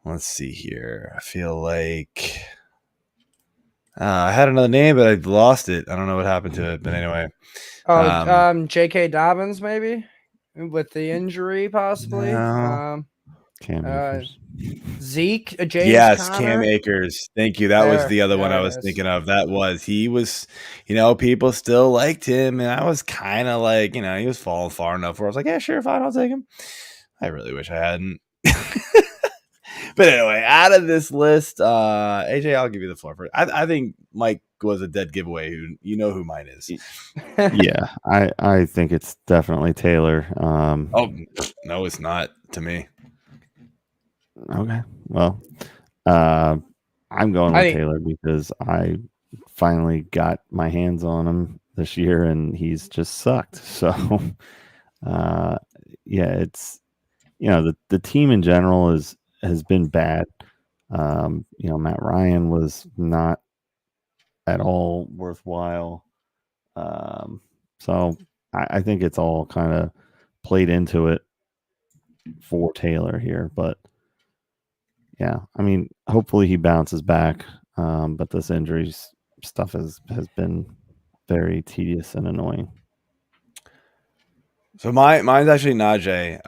let's see here. I feel like I had another name, but I lost it. I don't know what happened to it. But anyway. J.K. Dobbins, maybe with the injury, possibly. No. Cam Akers. Zeke, James Yes, Conner. Cam Akers. Thank you. That was the other one I was thinking of. He was, people still liked him, and I was kind of like, he was falling far enough where I was like, yeah, sure, fine, I'll take him. I really wish I hadn't. But anyway, out of this list, AJ, I'll give you the floor first. I think Mike was a dead giveaway. You know who mine is. Yeah, I think it's definitely Taylor. Oh no, it's not to me. Okay, well, I'm going with Taylor because I finally got my hands on him this year, and he's just sucked. So, yeah, it's the team in general has been bad. Matt Ryan was not at all worthwhile. So I think it's all kind of played into it for Taylor here, but yeah, I mean, hopefully he bounces back. But this injuries stuff has been very tedious and annoying. So mine's actually Najee.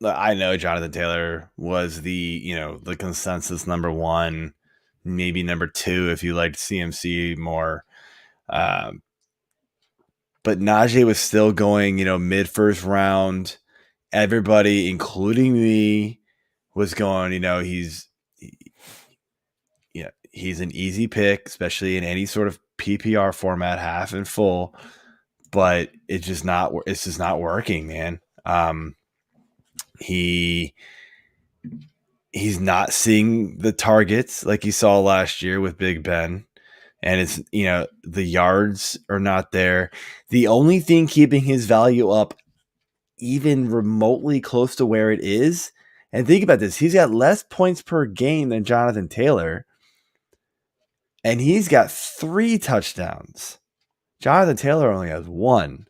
I know Jonathan Taylor was the consensus number one, maybe number two if you liked CMC more. But Najee was still going, mid first round. Everybody, including me, was going, he's an easy pick, especially in any sort of PPR format, half and full. But it's just not working, man. He's not seeing the targets like he saw last year with Big Ben. And it's, the yards are not there. The only thing keeping his value up even remotely close to where it is, and think about this, he's got less points per game than Jonathan Taylor, and he's got 3 touchdowns. Jonathan Taylor only has 1.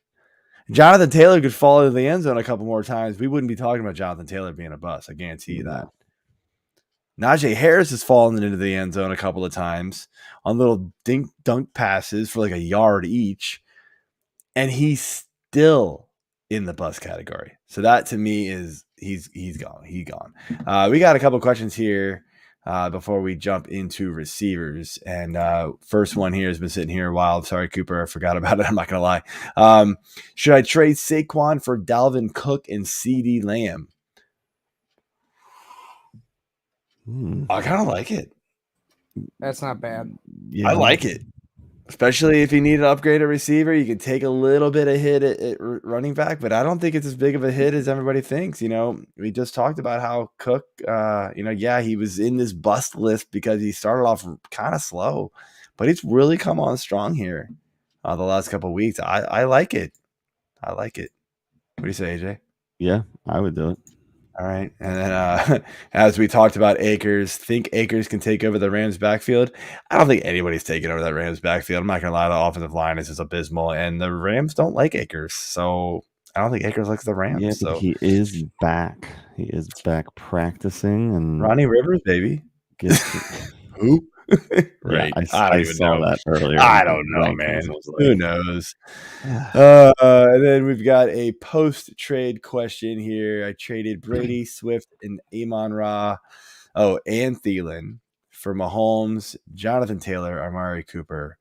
Jonathan Taylor could fall into the end zone a couple more times. We wouldn't be talking about Jonathan Taylor being a bust. I guarantee you that. Najee Harris has fallen into the end zone a couple of times on little dunk passes for like a yard each, and he's still in the bust category. So that to me is he's gone. He's gone. We got a couple of questions here before we jump into receivers. And first one here has been sitting here a while. Sorry, Cooper, I forgot about it. I'm not gonna lie. Should I trade Saquon for Dalvin Cook and CeeDee Lamb? I kind of like it. That's not bad. Yeah. I like it. Especially if you need to upgrade a receiver, you can take a little bit of hit at running back, but I don't think it's as big of a hit as everybody thinks. We just talked about how Cook, he was in this bust list because he started off kind of slow, but he's really come on strong here the last couple of weeks. I like it. I like it. What do you say, AJ? Yeah, I would do it. All right. And then as we talked about Akers, think Akers can take over the Rams backfield? I don't think anybody's taking over that Rams backfield. I'm not going to lie. The offensive line is just abysmal, and the Rams don't like Akers. So I don't think Akers likes the Rams. Yeah, so he is back. He is back practicing. And Ronnie Rivers, baby. Who? Right. Yeah, I don't even saw know that earlier. I don't know, man. Who knows? Yeah. And then we've got a post-trade question here. I traded Brady, Swift, and Amon-Ra. Oh, and Thielen for Mahomes, Jonathan Taylor, Amari Cooper.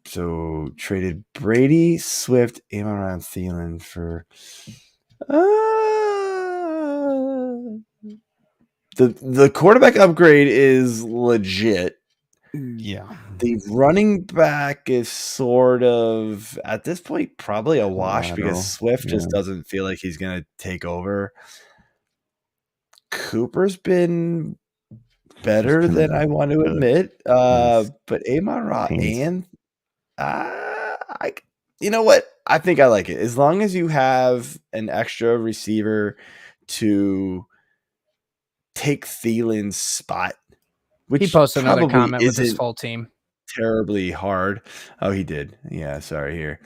So traded Brady, Swift, Amon-Ra, and Thielen for the quarterback upgrade is legit. Yeah. The running back is sort of, at this point, probably a wash because Swift just doesn't feel like he's going to take over. Cooper's been better than I want to admit. But Amon-Ra and you know what? I think I like it. As long as you have an extra receiver to take Thielen's spot, which he posted another comment with his full team. Terribly hard. Oh, he did. Yeah, sorry here.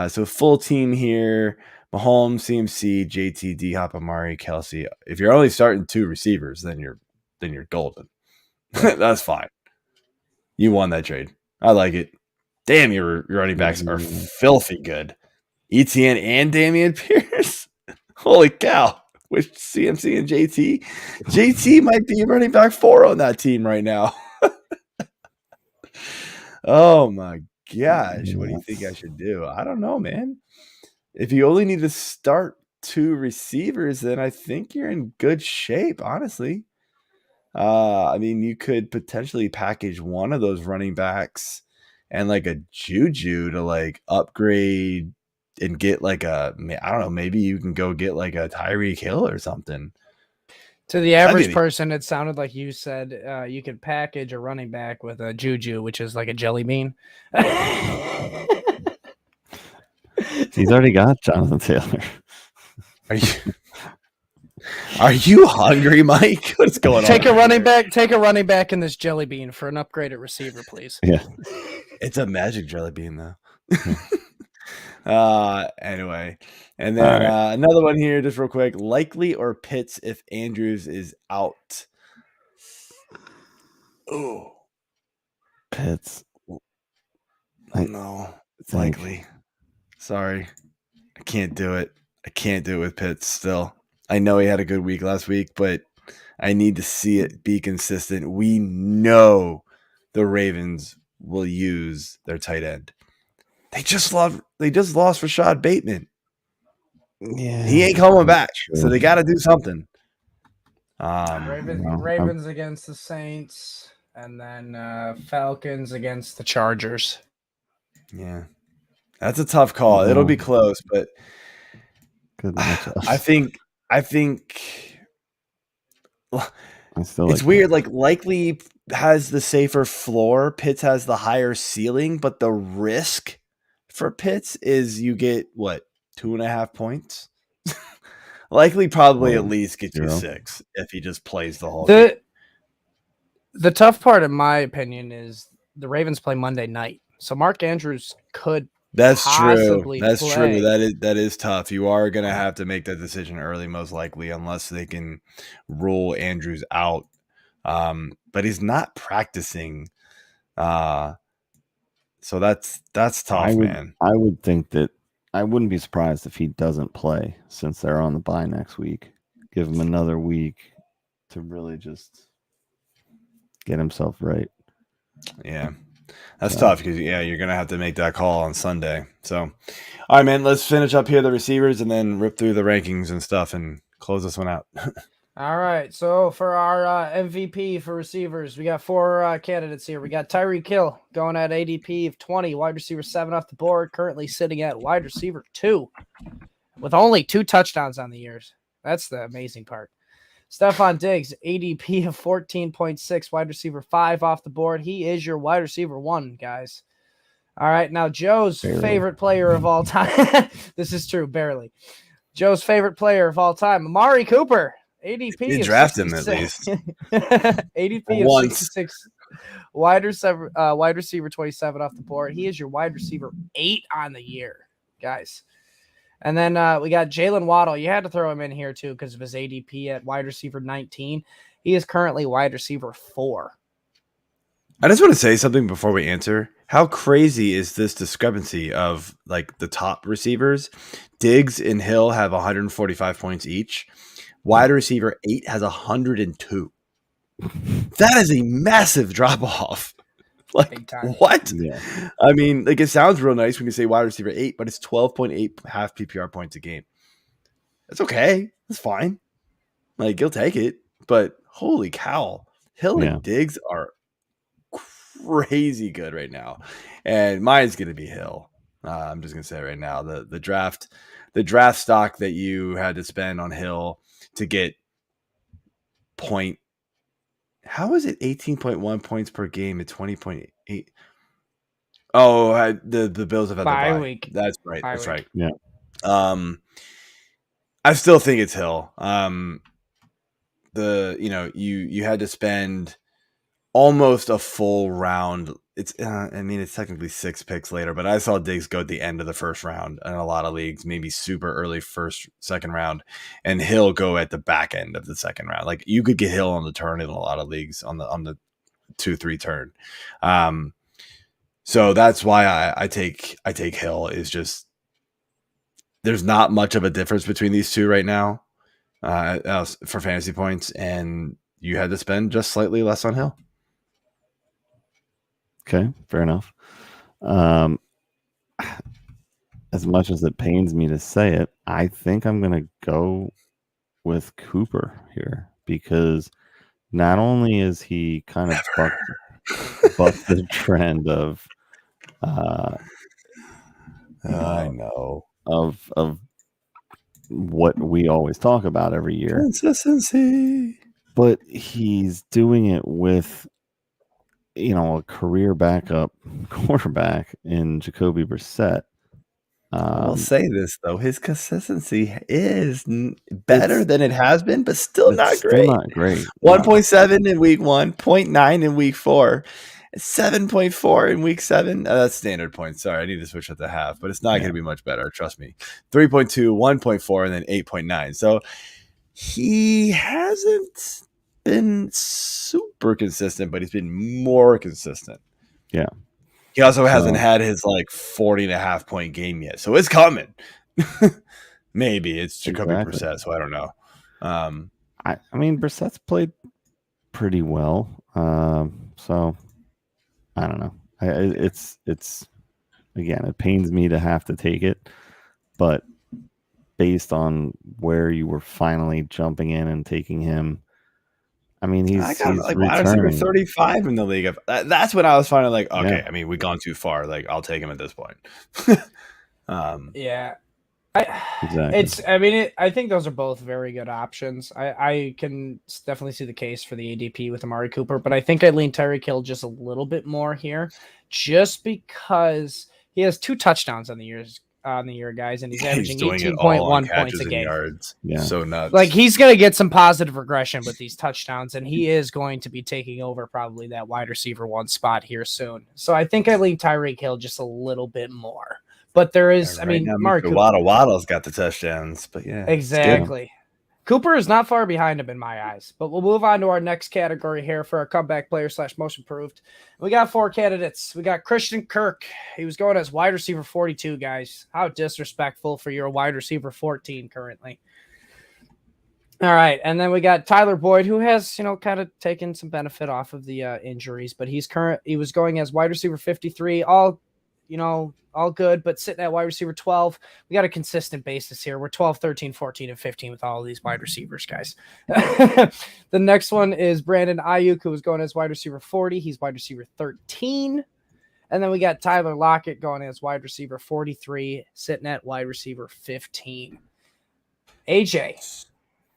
So full team here. Mahomes, CMC, JT, D-Hop, Amari, Kelsey. If you're only starting 2 receivers, then you're golden. That's fine. You won that trade. I like it. Damn, your running backs are filthy good. ETN and Damian Pierce. Holy cow. With CMC and JT. JT might be running back 4 on that team right now. Oh my gosh. What do you think I should do? I don't know, man. If you only need to start 2 receivers, then I think you're in good shape, honestly. I mean, you could potentially package one of those running backs and like a Juju to like upgrade and get like I don't know, maybe you can go get like a Tyreek Hill or something. To the average person, it sounded like you said you could package a running back with a Juju, which is like a jelly bean. He's already got Jonathan Taylor. Are you hungry, Mike? What's going on? Take a running back in this jelly bean for an upgraded receiver, please. Yeah. It's a magic jelly bean though. Anyway. And then another one here, just real quick. Likely or Pitts if Andrews is out? Oh. Pitts. No. It's likely. Sorry. I can't do it. I can't do it with Pitts still. I know he had a good week last week, but I need to see it be consistent. We know the Ravens will use their tight end. They just lost Rashad Bateman. Yeah, he ain't coming back, so they got to do something. Ravens against the Saints, and then Falcons against the Chargers. Yeah, that's a tough call. It'll be close, but I think it's weird. Like likely has the safer floor. Pitts has the higher ceiling, but the risk for Pitts is you get what 2.5 points. Likely probably at least get you 6 if he just plays the whole game. The tough part, in my opinion, is the Ravens play Monday night, so Mark Andrews could. That's true. That's play. True. That is tough. You are going to have to make that decision early, most likely, unless they can rule Andrews out. But he's not practicing, so that's tough, man. I would think that I wouldn't be surprised if he doesn't play since they're on the bye next week. Give him another week to really just get himself right. Yeah. That's tough because, you're going to have to make that call on Sunday. So, all right, man, let's finish up here the receivers and then rip through the rankings and stuff and close this one out. All right, so for our MVP for receivers, we got 4 candidates here. We got Tyreek Hill going at ADP of 20, wide receiver 7 off the board, currently sitting at wide receiver 2 with only 2 touchdowns on the years. That's the amazing part. Stephon Diggs, ADP of 14.6, wide receiver 5 off the board. He is your wide receiver 1, guys. All right, now Joe's favorite player of all time. This is true, barely. Joe's favorite player of all time, Amari Cooper. ADP. You draft him at least. ADP of 66. Wide receiver 27 off the board. He is your wide receiver 8 on the year, guys. And then we got Jalen Waddle. You had to throw him in here too because of his ADP at wide receiver 19. He is currently wide receiver 4. I just want to say something before we answer. How crazy is this discrepancy of like the top receivers? Diggs and Hill have 145 points each. Wide receiver 8 has 102. That is a massive drop off. Like what? Yeah. I mean, like it sounds real nice when you say wide receiver 8, but it's 12.8 half PPR points a game. That's okay. That's fine. Like you'll take it, but holy cow, Hill and Diggs are crazy good right now, and mine's gonna be Hill. I'm just gonna say it right now, the draft stock that you had to spend on Hill to get how is it 18.1 points per game at 20.8? Oh, the Bills have had the bye week. That's right. That's right. Yeah. I still think it's Hill. You had to spend almost a full round. It's it's technically 6 picks later, but I saw Diggs go at the end of the first round in a lot of leagues, maybe super early second round, and Hill go at the back end of the second round. Like you could get Hill on the turn in a lot of leagues on the 2-3 turn. So that's why I take Hill. Is just there's not much of a difference between these two right now for fantasy points, and you had to spend just slightly less on Hill. Okay, fair enough. As much as it pains me to say it, I think I'm going to go with Cooper here, because not only is he kind of bucked the trend of I know of what we always talk about every year, consistency, but he's doing it with a career backup quarterback in Jacoby Brissett. I'll say this though, his consistency is better than it has been, but still not great. 1.7 in week 1, 0.9 in week 4, 7.4 in week 7. That's standard points. Sorry, I need to switch up to half, but it's not going to be much better. Trust me. 3.2, 1.4, and then 8.9. So he hasn't been super consistent, but he's been more consistent. Yeah. He also hasn't had his 40.5 point game yet. So it's coming. Maybe it's Jacoby Brissett, so I don't know. I mean, Brissett's played pretty well. So I don't know. It's again, it pains me to have to take it, but based on where you were finally jumping in and taking him, I mean, he's returning 35 in the league. That's when I was finally okay. Yeah. I mean, we've gone too far. I'll take him at this point. Yeah. Exactly. I think those are both very good options. I can definitely see the case for the ADP with Amari Cooper, but I think I lean Tyreek Hill just a little bit more here, just because he has 2 touchdowns on the year, guys, and he's averaging 18.1 points a game. Yards. Yeah, so nuts. He's going to get some positive regression with these touchdowns, and he is going to be taking over probably that wide receiver 1 spot here soon. So I think I lean Tyreek Hill just a little bit more. But there is, Mark Waddle's got the touchdowns, but yeah, exactly. Cooper is not far behind him in my eyes. But we'll move on to our next category here for our comeback player / most improved. We got 4 candidates. We got Christian Kirk. He was going as wide receiver 42, guys. How disrespectful for your wide receiver 14 currently. All right, and then we got Tyler Boyd, who has, kind of taken some benefit off of the injuries, but he was going as wide receiver 53, all good, but sitting at wide receiver 12. We got a consistent basis here. We're 12, 13, 14, and 15 with all of these wide receivers, guys. The next one is Brandon Ayuk, who was going as wide receiver 40. He's wide receiver 13. And then we got Tyler Lockett going as wide receiver 43, sitting at wide receiver 15. AJ,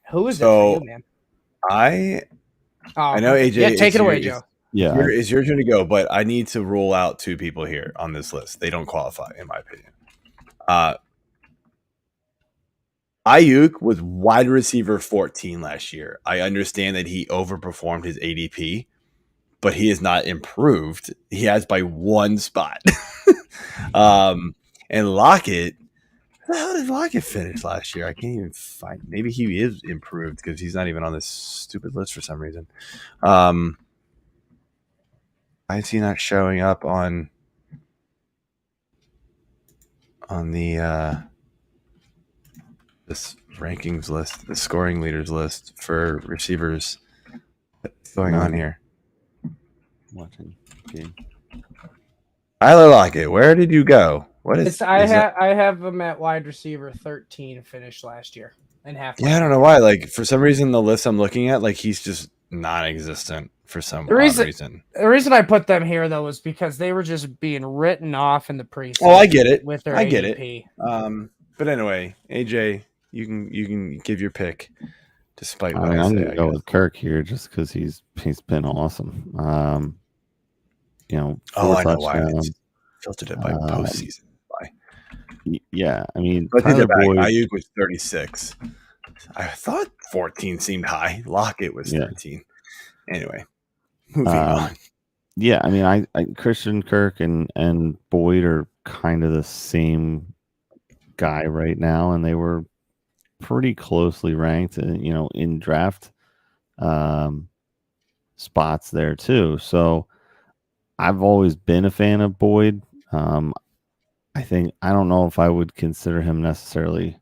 who is it for you, man? I know AJ. Yeah, take it away, Joe. Yeah, it's your turn to go, but I need to rule out 2 people here on this list. They don't qualify, in my opinion. Ayuk was wide receiver 14 last year. I understand that he overperformed his ADP, but he has not improved. He has by 1 spot. And Lockett, how did Lockett finish last year? I can't even find. Maybe he is improved because he's not even on this stupid list for some reason. Why is he not showing up on the this rankings list, the scoring leaders list for receivers? What's going on here? Watching game. Tyler Lockett, where did you go? What is? I have him at wide receiver 13 finished last year and half. Yeah, I don't know why. For some reason, the list I'm looking at, he's just non-existent for some reason. The reason I put them here though is because they were just being written off in the preseason. Oh, I get it. With their I ADP. get it. But anyway, AJ, you can give your pick. Despite what I'm going to go with Kirk here just because he's been awesome. 4 I know why. I touchdowns. Filtered it by postseason. Yeah, I mean, Ayuk was 36. I thought 14 seemed high. Lockett was 13. Anyway, moving on. Yeah, I mean, I Christian Kirk and Boyd are kind of the same guy right now, and they were pretty closely ranked, in draft. spots there too. So I've always been a fan of Boyd. I don't know if I would consider him necessarily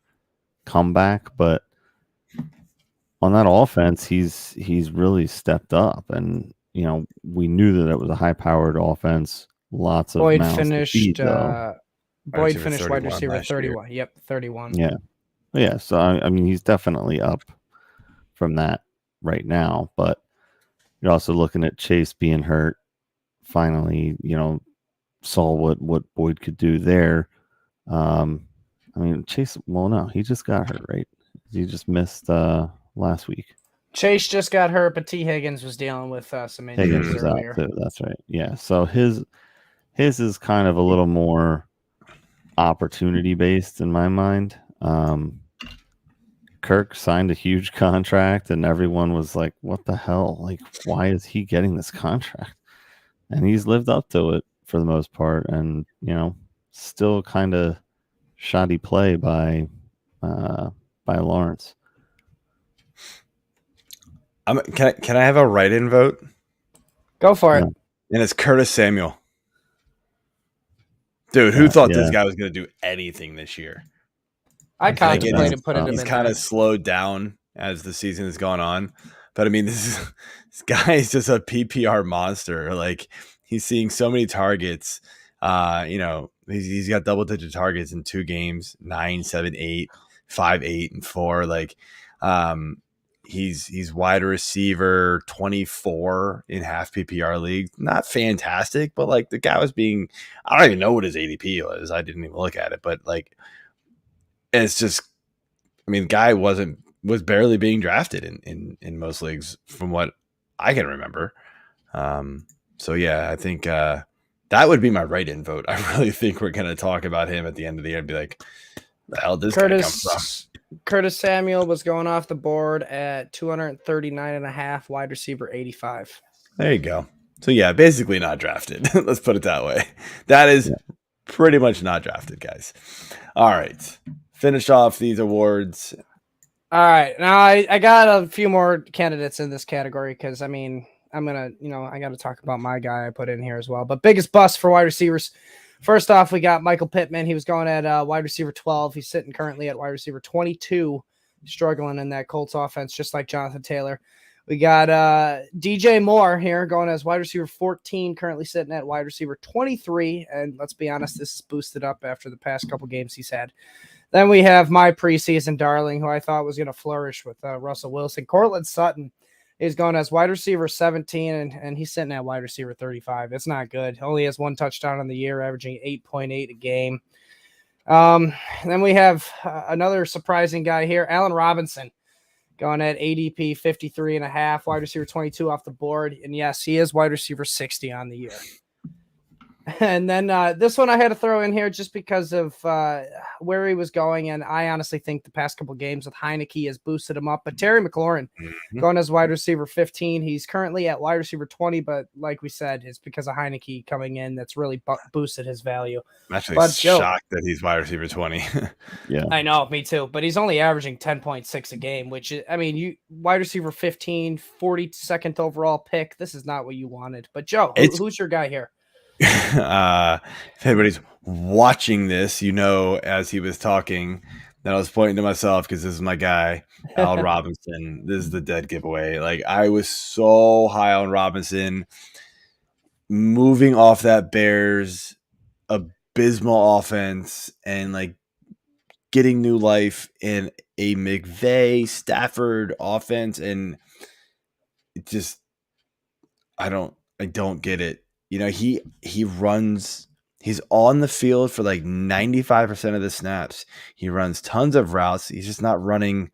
comeback, but on that offense, he's really stepped up, and we knew that it was a high-powered offense. Lots of Boyd mouths to feed, finished. though. Boyd finished wide 31 receiver last year. 31. Yep, 31. Yeah. So I mean, he's definitely up from that right now, but you're also looking at Chase being hurt. Finally, saw what Boyd could do there. I mean, Chase. Well, no, he just got hurt, right? He just missed last week. Chase just got hurt, but T. Higgins was dealing with some injuries Higgins was earlier. out too. That's right. Yeah. So his is kind of a little more opportunity based in my mind. Kirk signed a huge contract, and everyone was like, "What the hell? Like, why is he getting this contract?" And he's lived up to it for the most part, and still kind of shoddy play by Lawrence. Can I have a write-in vote? Go for it. And it's Curtis Samuel. Dude, who thought this guy was going to do anything this year? I contemplated putting him in. He's kind of slowed down as the season has gone on. But I mean, this guy is just a PPR monster. Like, he's seeing so many targets. He's got double-digit targets in 2 games, 9, 7, 8, 5, 8, and 4. Like, he's wide receiver 24 in half PPR league. Not fantastic, but like the guy was being, I don't even know what his ADP was. I didn't even look at it, but like, it's just, I mean, the guy was barely being drafted in most leagues from what I can remember. So yeah, I think that would be my write-in vote. I really think we're going to talk about him at the end of the year and be like, the hell did this guy come from? Curtis Samuel was going off the board at 239.5, wide receiver 85. There you go. So yeah, basically not drafted. Let's put it that way. That is pretty much not drafted, guys. All right. Finish off these awards. All right. Now I got a few more candidates in this category because I mean, I'm gonna, I got to talk about my guy I put in here as well. But biggest bust for wide receivers. First off, we got Michael Pittman. He was going at wide receiver 12. He's sitting currently at wide receiver 22, struggling in that Colts offense, just like Jonathan Taylor. We got DJ Moore here going as wide receiver 14, currently sitting at wide receiver 23. And let's be honest, this is boosted up after the past couple games he's had. Then we have my preseason darling, who I thought was going to flourish with Russell Wilson. Cortland Sutton is going as wide receiver 17, and he's sitting at wide receiver 35. It's not good. Only has 1 touchdown in the year, averaging 8.8 a game. Then we have another surprising guy here, Allen Robinson, going at ADP 53.5, wide receiver 22 off the board. And yes, he is wide receiver 60 on the year. And then this one I had to throw in here just because of where he was going. And I honestly think the past couple games with Heineke has boosted him up. But Terry McLaurin going as wide receiver 15. He's currently at wide receiver 20. But like we said, it's because of Heineke coming in that's really boosted his value. I'm actually shocked that he's wide receiver 20. Yeah, I know, me too. But he's only averaging 10.6 a game, which is, I mean, you wide receiver 15, 42nd overall pick. This is not what you wanted. But Joe, who's your guy here? If anybody's watching this, as he was talking that I was pointing to myself because this is my guy, Al Robinson. This is the dead giveaway. Like, I was so high on Robinson moving off that Bears abysmal offense and like getting new life in a McVay Stafford offense, and it just I don't get it. He runs, he's on the field for like 95% of the snaps. He runs tons of routes. He's just not running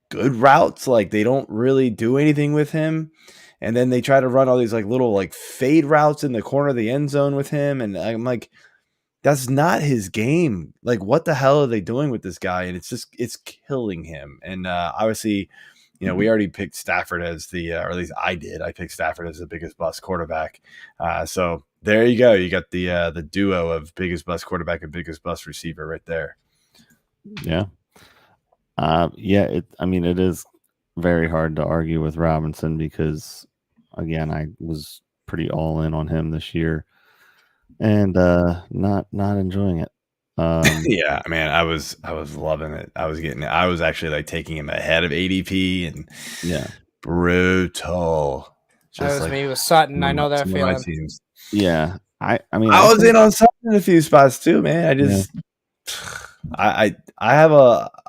good routes. Like, they don't really do anything with him. And then they try to run all these like little like fade routes in the corner of the end zone with him. And I'm like, that's not his game. Like, what the hell are they doing with this guy? And it's killing him. And obviously, we already picked Stafford as or at least I did. I picked Stafford as the biggest bust quarterback. So there you go. You got the duo of biggest bust quarterback and biggest bust receiver right there. Yeah. It is very hard to argue with Robinson because again, I was pretty all in on him this year, and not enjoying it. Yeah, man, I was loving it. I was actually like taking him ahead of ADP and yeah, brutal. That was Like me with Sutton. I know that some of my feeling. teams. yeah. I mean, I was think, in on something in a few spots too, man. I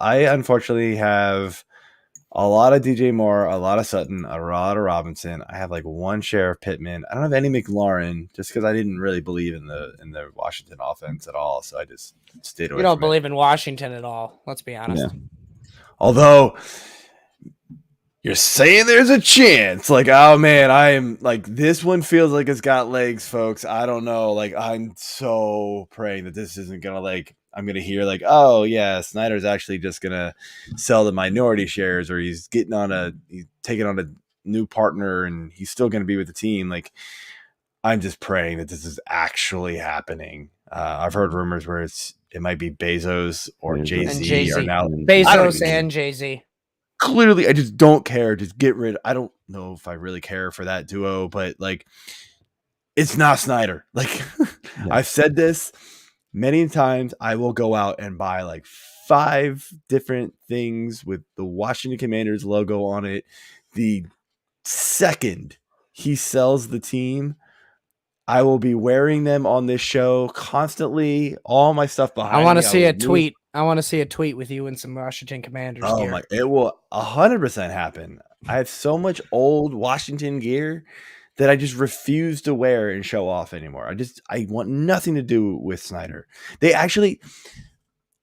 unfortunately have a lot of DJ Moore, a lot of Sutton, a lot of Robinson. I have like one share of Pittman. I don't have any McLaurin just because I didn't really believe in the Washington offense at all. So I just stayed away. You don't believe in Washington at all. Let's be honest. Yeah. Although you're saying there's a chance, like, oh man, I am like, this one feels like it's got legs, folks. I don't know. Like, I'm so praying that this isn't gonna like. I'm gonna hear like, oh yeah, Snyder's actually just gonna sell the minority shares, or he's taking on a new partner, and he's still gonna be with the team. Like, I'm just praying that this is actually happening. I've heard rumors where it might be Bezos or Jay-Z are now Bezos and Jay-Z. Clearly, I just don't care. Just get rid. I don't know if I really care for that duo, but like, it's not Snyder. Like, yeah. I've said this many times. I will go out and buy like 5 different things with the Washington Commanders logo on it. The second he sells the team, I will be wearing them on this show constantly. All my stuff behind me. I want to see a tweet. I want to see a tweet with you and some Washington Commanders gear. My! It will 100% happen. I have so much old Washington gear that I just refuse to wear and show off anymore. I want nothing to do with Snyder. They actually,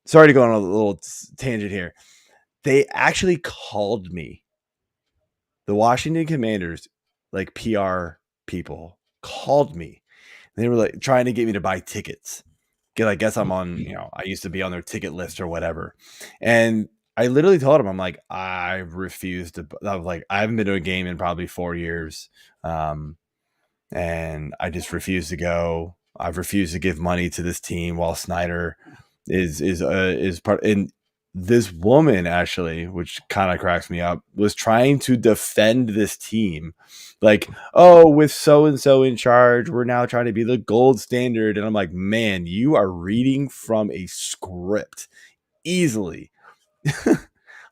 sorry to go on a little tangent here. They actually called me. The Washington Commanders, like PR people, called me. They were like trying to get me to buy tickets. I guess I'm on, I used to be on their ticket list or whatever. And I literally told them, I'm like, I refuse to. I was like, I haven't been to a game in probably 4 years. And I just refuse to go. I've refused to give money to this team while Snyder is part. And this woman actually, which kind of cracks me up, was trying to defend this team. Like, oh, with so-and-so in charge, we're now trying to be the gold standard. And I'm like, man, you are reading from a script easily.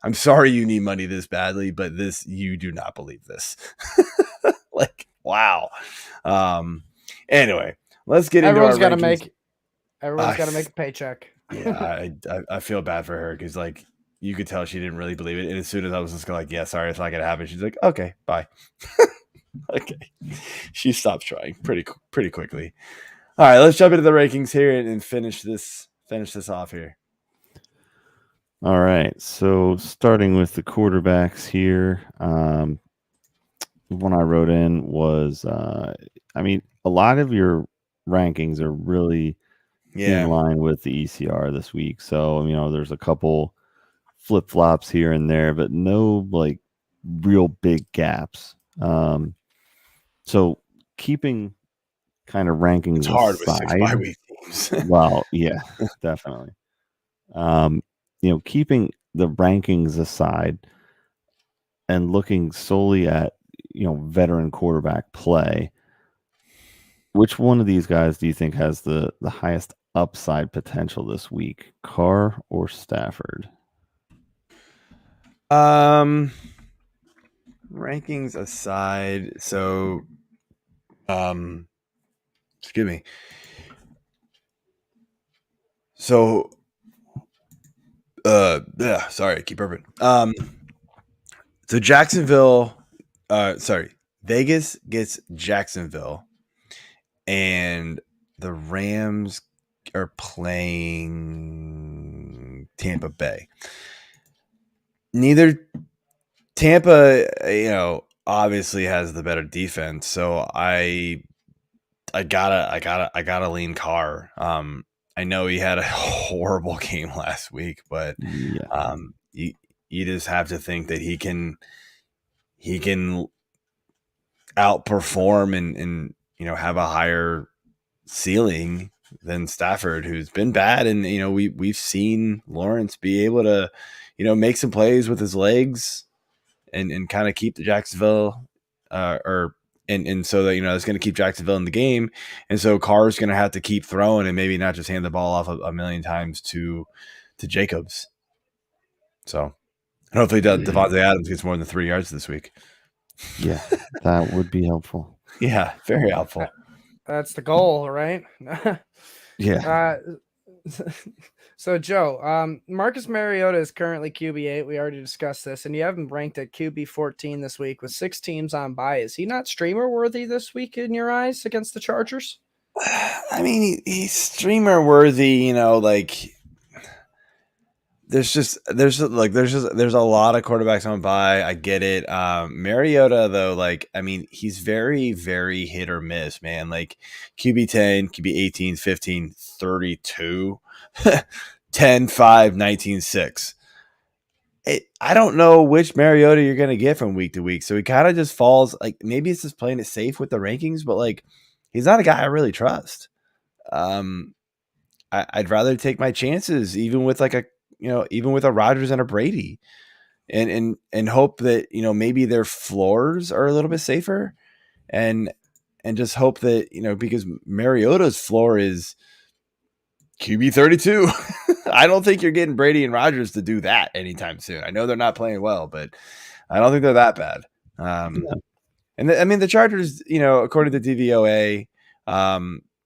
I'm sorry you need money this badly, but you do not believe this. Like, wow. Anyway, let's get into our rankings. Everyone's got to make a paycheck. Yeah, I feel bad for her because, like, you could tell she didn't really believe it. And as soon as I was just like, yeah, sorry, it's not going to happen, she's like, okay, bye. Okay. She stopped trying pretty quickly. All right, let's jump into the rankings here and finish this off here. All right, so starting with the quarterbacks here, the one I wrote in was, a lot of your rankings are really in line with the ECR this week. So, there's a couple flip-flops here and there, but no, like, real big gaps. So keeping kind of rankings it's hard aside, with 6 bye-week teams. Well, yeah, definitely. Keeping the rankings aside and looking solely at, veteran quarterback play, which one of these guys do you think has the highest upside potential this week, Carr or Stafford? Rankings aside, so excuse me. So sorry, I keep burping. So Vegas gets Jacksonville, and the Rams are playing Tampa Bay. Neither Tampa, obviously has the better defense, so I gotta lean Carr. I know he had a horrible game last week, but you just have to think that he can outperform and have a higher ceiling than Stafford, who's been bad. And we've seen Lawrence be able to make some plays with his legs and kind of keep the Jacksonville or and so that that's going to keep Jacksonville in the game, and so Carr's going to have to keep throwing and maybe not just hand the ball off a million times to Jacobs. So and hopefully Devontae Adams gets more than 3 yards this week. Yeah, that would be helpful. Yeah, very helpful. That's the goal, right? Yeah. So Joe, Marcus Mariota is currently QB8. We already discussed this, and you have him ranked at QB14 this week with 6 teams on bye. Is he not streamer worthy this week in your eyes against the Chargers? I mean, he's streamer worthy. There's a lot of quarterbacks on bye. I get it. Mariota though, he's very, very hit or miss, man. Like QB 10, QB 18, 15, 32, 10, 5, 19, 6. I don't know which Mariota you're going to get from week to week. So he kind of just falls, maybe it's just playing it safe with the rankings, but he's not a guy I really trust. I'd rather take my chances even with even with a Rodgers and a Brady and hope that, maybe their floors are a little bit safer and just hope that, because Mariota's floor is QB 32. I don't think you're getting Brady and Rodgers to do that anytime soon. I know they're not playing well, but I don't think they're that bad. And the Chargers, according to DVOA,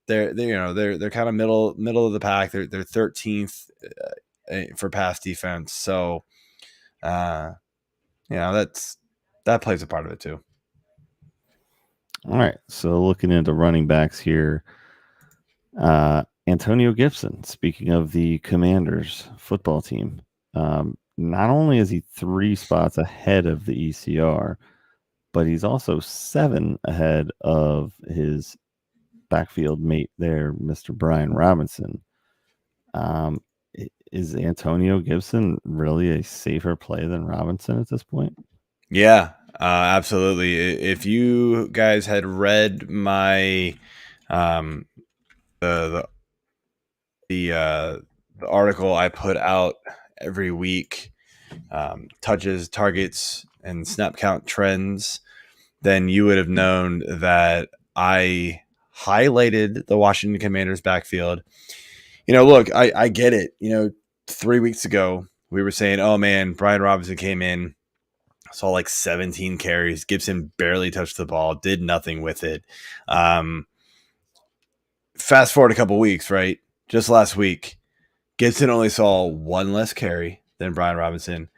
they're kind of middle of the pack. They're 13th for pass defense. So, that plays a part of it too. All right. So looking into running backs here, Antonio Gibson, speaking of the Commanders football team, not only is he 3 spots ahead of the ECR, but he's also 7 ahead of his backfield mate there, Mr. Brian Robinson. Is Antonio Gibson really a safer play than Robinson at this point? Yeah, absolutely. If you guys had read my the article I put out every week, touches, targets, and snap count trends, then you would have known that I highlighted the Washington Commanders backfield. Look, I get it. 3 weeks ago, we were saying, oh man, Brian Robinson came in, saw 17 carries. Gibson barely touched the ball, did nothing with it. Fast forward a couple weeks, right? Just last week, Gibson only saw 1 less carry than Brian Robinson.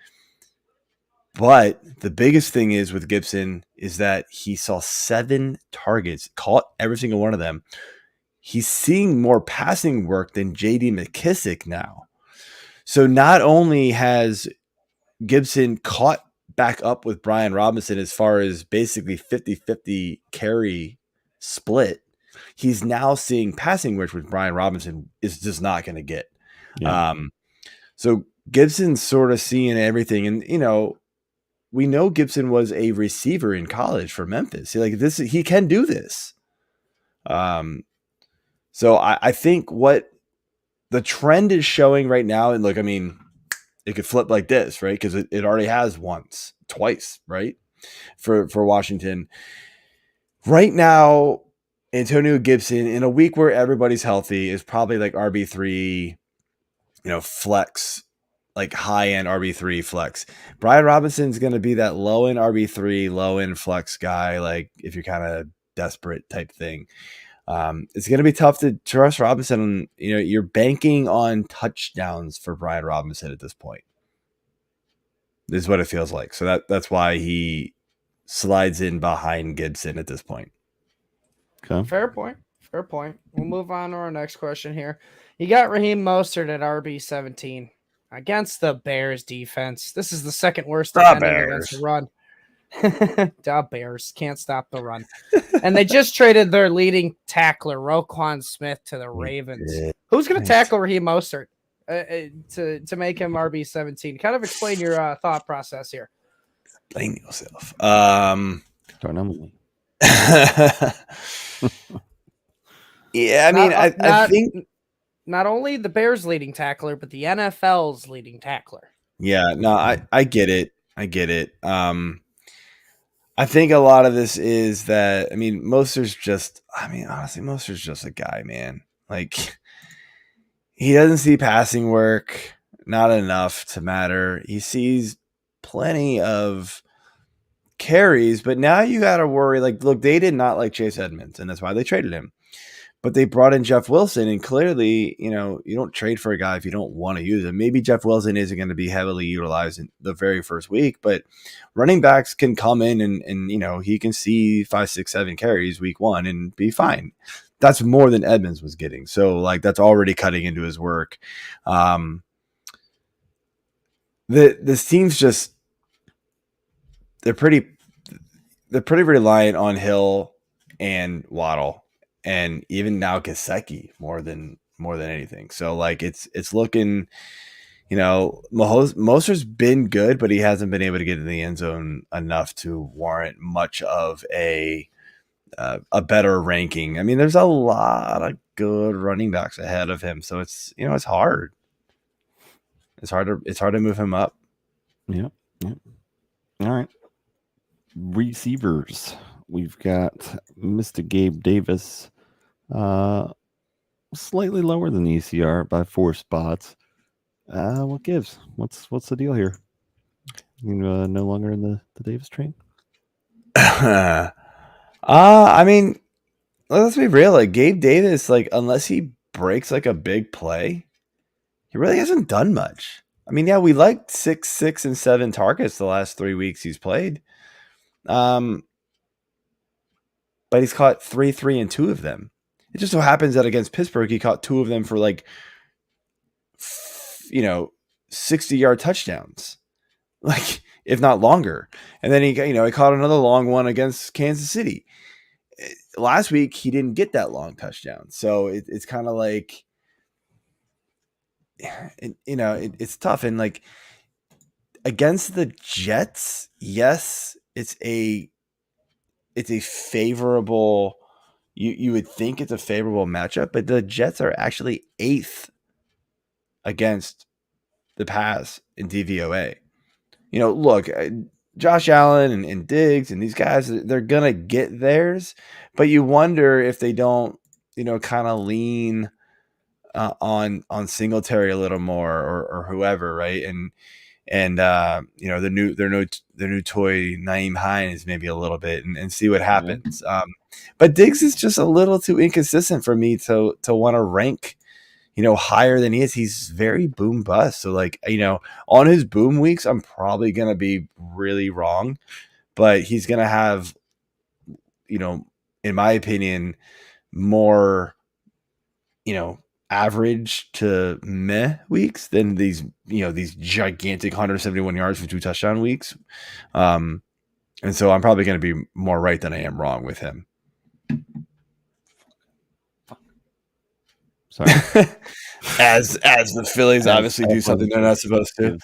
But the biggest thing is with Gibson is that he saw 7 targets, caught every single one of them. He's seeing more passing work than J.D. McKissick now. So not only has Gibson caught back up with Brian Robinson as far as basically 50-50 carry split, he's now seeing passing work which Brian Robinson is just not going to get. Yeah. So Gibson's sort of seeing everything. And, we know Gibson was a receiver in college for Memphis. He can do this. So I think what the trend is showing right now, and look, it could flip like this, right? Because it already has twice, right? For Washington. Right now, Antonio Gibson, in a week where everybody's healthy, is probably RB3, flex, high-end RB3 flex. Brian Robinson's going to be that low-end RB3, low-end flex guy, if you're kind of desperate type thing. It's going to be tough to trust Robinson. You're banking on touchdowns for Brian Robinson at this point. This is what it feels like. So that's why he slides in behind Gibson at this point. Okay. Fair point. We'll move on to our next question here. You got Raheem Mostert at RB17 against the Bears defense. This is the second worst defending against the run. The Bears can't stop the run. And they just traded their leading tackler, Roquan Smith, to the Ravens. Who's going to tackle Raheem Mostert to make him RB17? Kind of explain your thought process here. Explain yourself. Yeah, I think not only the Bears' leading tackler, but the NFL's leading tackler. Yeah, no, I get it. I think a lot of this is that, honestly, Mostert's just a guy, man. Like, he doesn't see passing work, not enough to matter. He sees plenty of carries, but now you got to worry. Like, look, they did not like Chase Edmonds, and that's why they traded him. But they brought in Jeff Wilson, and clearly, you don't trade for a guy if you don't want to use him. Maybe Jeff Wilson isn't going to be heavily utilized in the very first week, but running backs can come in and he can see 5, 6, 7 carries week 1 and be fine. That's more than Edmonds was getting. So, like, that's already cutting into his work. This team's just they're pretty reliant on Hill and Waddle. And even now Gesicki more than anything. So, like, it's looking, Mostert's been good, but he hasn't been able to get in the end zone enough to warrant much of a better ranking. There's a lot of good running backs ahead of him, so it's it's hard. It's hard to move him up. Yep. All right. Receivers. We've got Mr. Gabe Davis, slightly lower than the ECR by 4 spots. What gives? What's the deal here? You no longer in the Davis train? Let's be real. Like, Gabe Davis, like, unless he breaks like a big play, he really hasn't done much. Yeah, we liked 6, 6, and 7 targets the last 3 weeks he's played. But he's caught 3, 3, and 2 of them. It just so happens that against Pittsburgh, he caught 2 of them for 60-yard touchdowns, like, if not longer. And then he caught another long one against Kansas City. Last week, he didn't get that long touchdown. So it's kind of like, it's tough. And, like, against the Jets, yes, it's a favorable. You would think it's a favorable matchup, but the Jets are actually 8th against the pass in DVOA. Look, Josh Allen and Diggs and these guys, they're gonna get theirs, but you wonder if they don't, kind of lean on Singletary a little more or whoever, right? And their new toy Naeem Hines maybe a little bit and see what happens. But Diggs is just a little too inconsistent for me to want to rank higher than he is. He's very boom bust. So, like, on his boom weeks, I'm probably gonna be really wrong, but he's gonna have, in my opinion, more average to meh weeks than these gigantic 171 yards for 2 touchdown weeks. And so I'm probably going to be more right than I am wrong with him. Sorry. as the Phillies obviously do something they're not supposed to.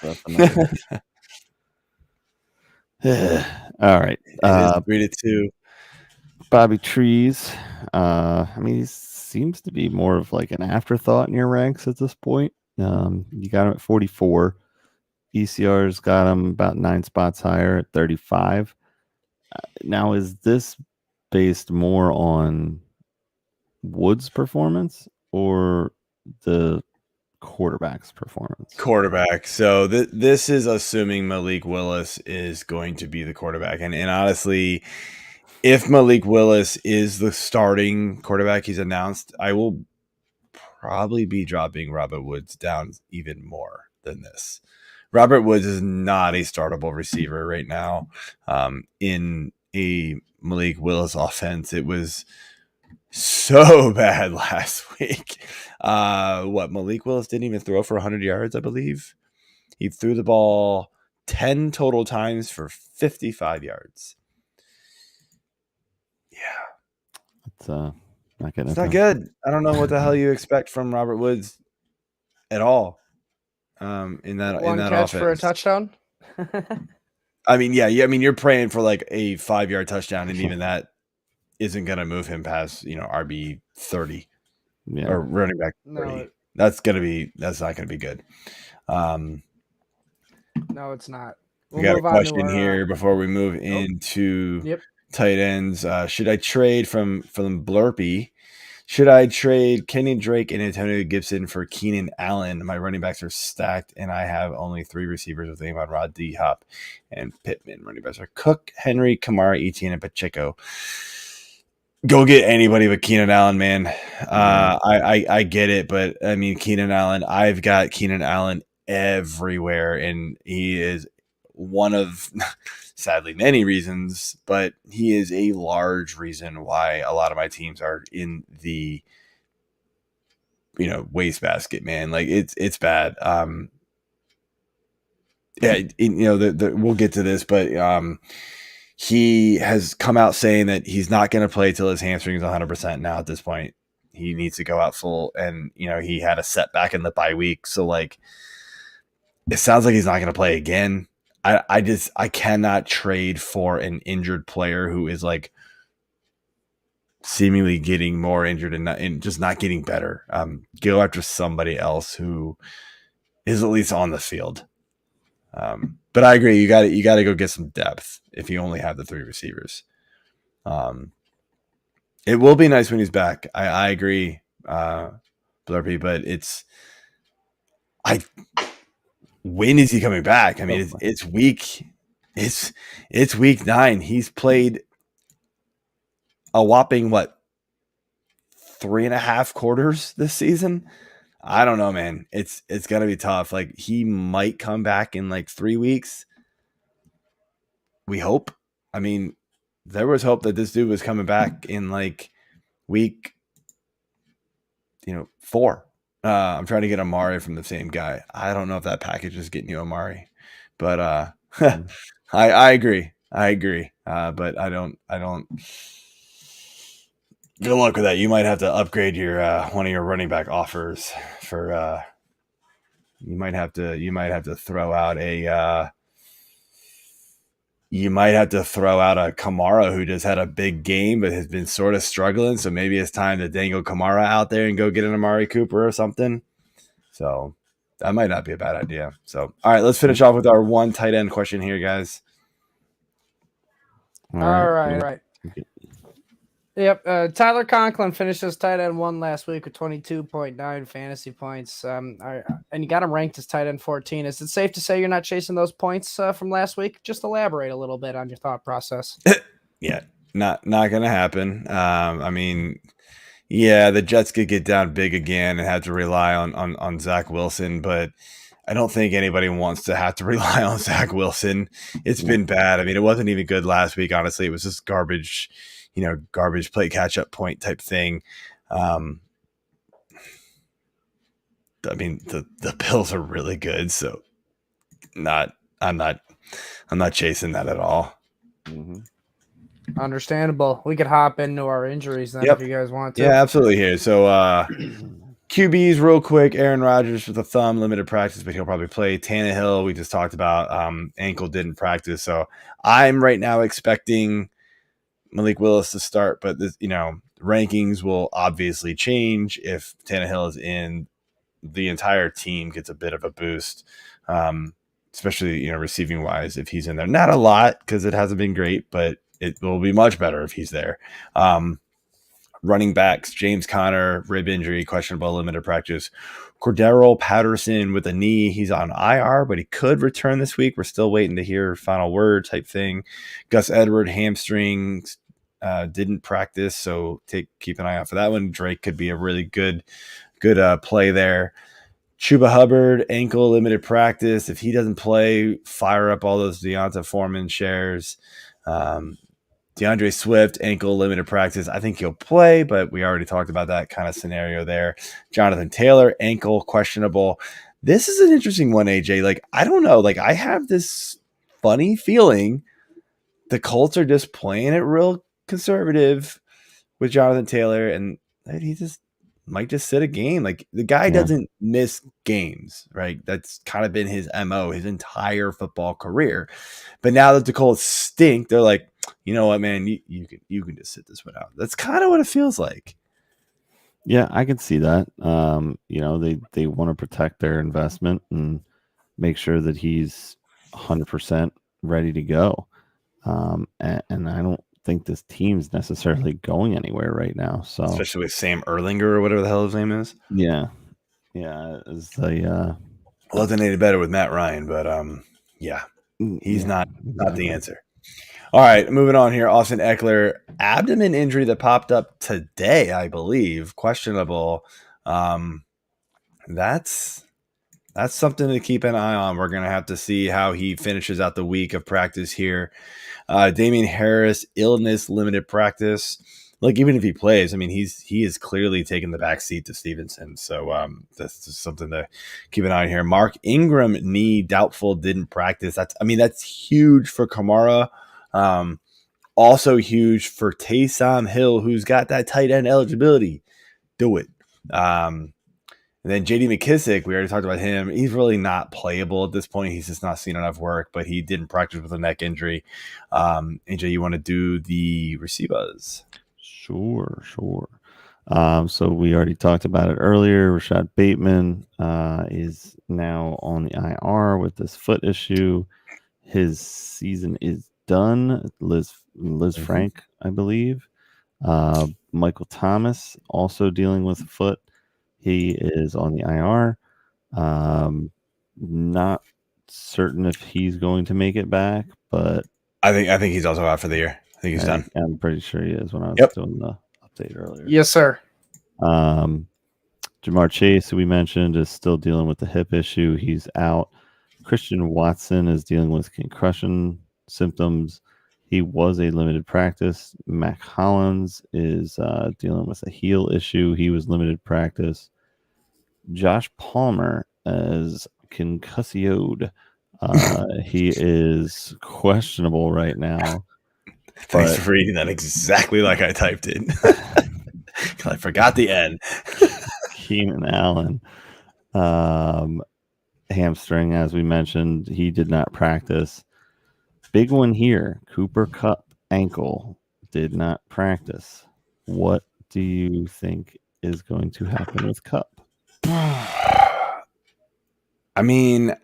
All right. 3-2. Bobby Trees. He seems to be more of like an afterthought in your ranks at this point. You got him at 44. ECR's got him about 9 spots higher at 35. Now, is this based more on Woods' performance or the quarterback's performance? Quarterback. So this is assuming Malik Willis is going to be the quarterback. And honestly, if Malik Willis is the starting quarterback he's announced, I will probably be dropping Robert Woods down even more than this. Robert Woods is not a startable receiver right now. In a Malik Willis offense, it was so bad last week. Malik Willis didn't even throw for 100 yards, I believe. He threw the ball 10 total times for 55 yards. Yeah. It's not good. I don't know what the hell you expect from Robert Woods at all. In that catch offense for a touchdown. You're praying for like a 5-yard touchdown, and even that isn't going to move him past RB 30 or running back 30. No, That's not going to be good. No, it's not. We We'll got a move on to question our, here before we move into Yep. tight ends. Should I trade from Blurpy? Should I trade Kenyon Drake and Antonio Gibson for Keenan Allen? My running backs are stacked, and I have only 3 receivers with Amon Rod, D Hop, and Pittman. Running backs are Cook, Henry, Kamara, Etienne, and Pacheco. Go get anybody but Keenan Allen, man. I get it, but I mean Keenan Allen. I've got Keenan Allen everywhere, and he is one of sadly many reasons, but he is a large reason why a lot of my teams are in the wastebasket, man. Like it's bad. We'll get to this, but he has come out saying that he's not going to play till his hamstring is 100% now at this point. He needs to go out full, and he had a setback in the bye week, so like it sounds like he's not going to play again. I cannot trade for an injured player who is like seemingly getting more injured and just not getting better. Go after somebody else who is at least on the field. But I agree, you got to go get some depth if you only have the 3 receivers. It will be nice when he's back. I agree, Blurpy, but when is he coming back? I mean, it's week 9. He's played a whopping 3.5 quarters this season. I don't know, man. It's gonna be tough. Like he might come back in like 3 weeks. We hope. I mean, there was hope that this dude was coming back in like week 4. I'm trying to get Amari from the same guy. I don't know if that package is getting you Amari, but I agree. But I don't. Good luck with that. You might have to upgrade your one of your running back offers for. You might have to throw out a. You might have to throw out a Kamara who just had a big game but has been sort of struggling. So maybe it's time to dangle Kamara out there and go get an Amari Cooper or something. So that might not be a bad idea. So, all right, let's finish off with our one tight end question here, guys. All right. Yep. Tyler Conklin finished as tight end 1 last week with 22.9 fantasy points. And you got him ranked as tight end 14. Is it safe to say you're not chasing those points from last week? Just elaborate a little bit on your thought process. Yeah, not going to happen. I mean, yeah, the Jets could get down big again and have to rely on Zach Wilson, but I don't think anybody wants to have to rely on Zach Wilson. It's been bad. I mean, it wasn't even good last week, honestly. It was just garbage. Garbage play catch-up point type thing. I mean, the Bills are really good, so I'm not chasing that at all. Mm-hmm. Understandable. We could hop into our injuries then if you guys want to. Yeah, absolutely. Here, so QBs real quick. Aaron Rodgers with a thumb, limited practice, but he'll probably play. Tannehill, we just talked about, ankle, didn't practice, so I'm right now expecting Malik Willis to start, but this, rankings will obviously change if Tannehill is in. The entire team gets a bit of a boost, especially receiving wise if he's in there. Not a lot because it hasn't been great, but it will be much better if he's there. Running backs: James Conner, rib injury, questionable, limited practice. Cordero Patterson with a knee, he's on IR, but he could return this week. We're still waiting to hear final word type thing. Gus Edwards, hamstrings, didn't practice, so keep an eye out for that one. Drake could be a really good play there. Chuba Hubbard, ankle, limited practice. If he doesn't play, fire up all those Deonta Foreman shares. DeAndre Swift, ankle, limited practice. I think he'll play, but we already talked about that kind of scenario there. Jonathan Taylor, ankle, questionable. This is an interesting one, AJ. Like, I don't know. Like, I have this funny feeling the Colts are just playing it real conservative with Jonathan Taylor, and he just might just sit a game. Like, the guy doesn't miss games, right? That's kind of been his MO his entire football career. But now that the Colts stink, they're like, you know what, man, you can just sit this one out. That's kind of what it feels like. Yeah, I can see that. They want to protect their investment and make sure that he's 100% ready to go. And I don't think this team's necessarily going anywhere right now. So Especially with Sam Erlinger or whatever the hell his name is. yeah, is the Resonated better with Matt Ryan, but yeah, he's yeah, not the exactly. answer. All right, moving on here. Austin Eckler, abdomen injury that popped up today, I believe, questionable. That's something to keep an eye on. We're gonna have to see how he finishes out the week of practice here. Damian Harris, illness, limited practice. Like, even if he plays, I mean, he is clearly taking the back seat to Stevenson. So that's just something to keep an eye on here. Mark Ingram, knee, doubtful, didn't practice. That's huge for Kamara. Also huge for Taysom Hill, who's got that tight end eligibility. Do it. And then J.D. McKissick, we already talked about him. He's really not playable at this point. He's just not seen enough work, but he didn't practice with a neck injury. AJ, you want to do the receivers? Sure. So we already talked about it earlier. Rashad Bateman is now on the IR with this foot issue. His season is done. Liz Frank, I believe. Michael Thomas also dealing with foot. He is on the IR. Not certain if he's going to make it back, but I think he's also out for the year. I think he's done. I'm pretty sure he is when I was doing the update earlier. Yes, sir. Jamar Chase, who we mentioned, is still dealing with the hip issue. He's out. Christian Watson is dealing with concussion symptoms. He was a limited practice. Mac Hollins is dealing with a heel issue. He was limited practice. Josh Palmer is concussioed. He is questionable right now. Thanks for reading that exactly like I typed it. I forgot the N. Keenan Allen, hamstring, as we mentioned, he did not practice. Big one here, Cooper Kupp, ankle, did not practice. What do you think is going to happen with Kupp? I mean,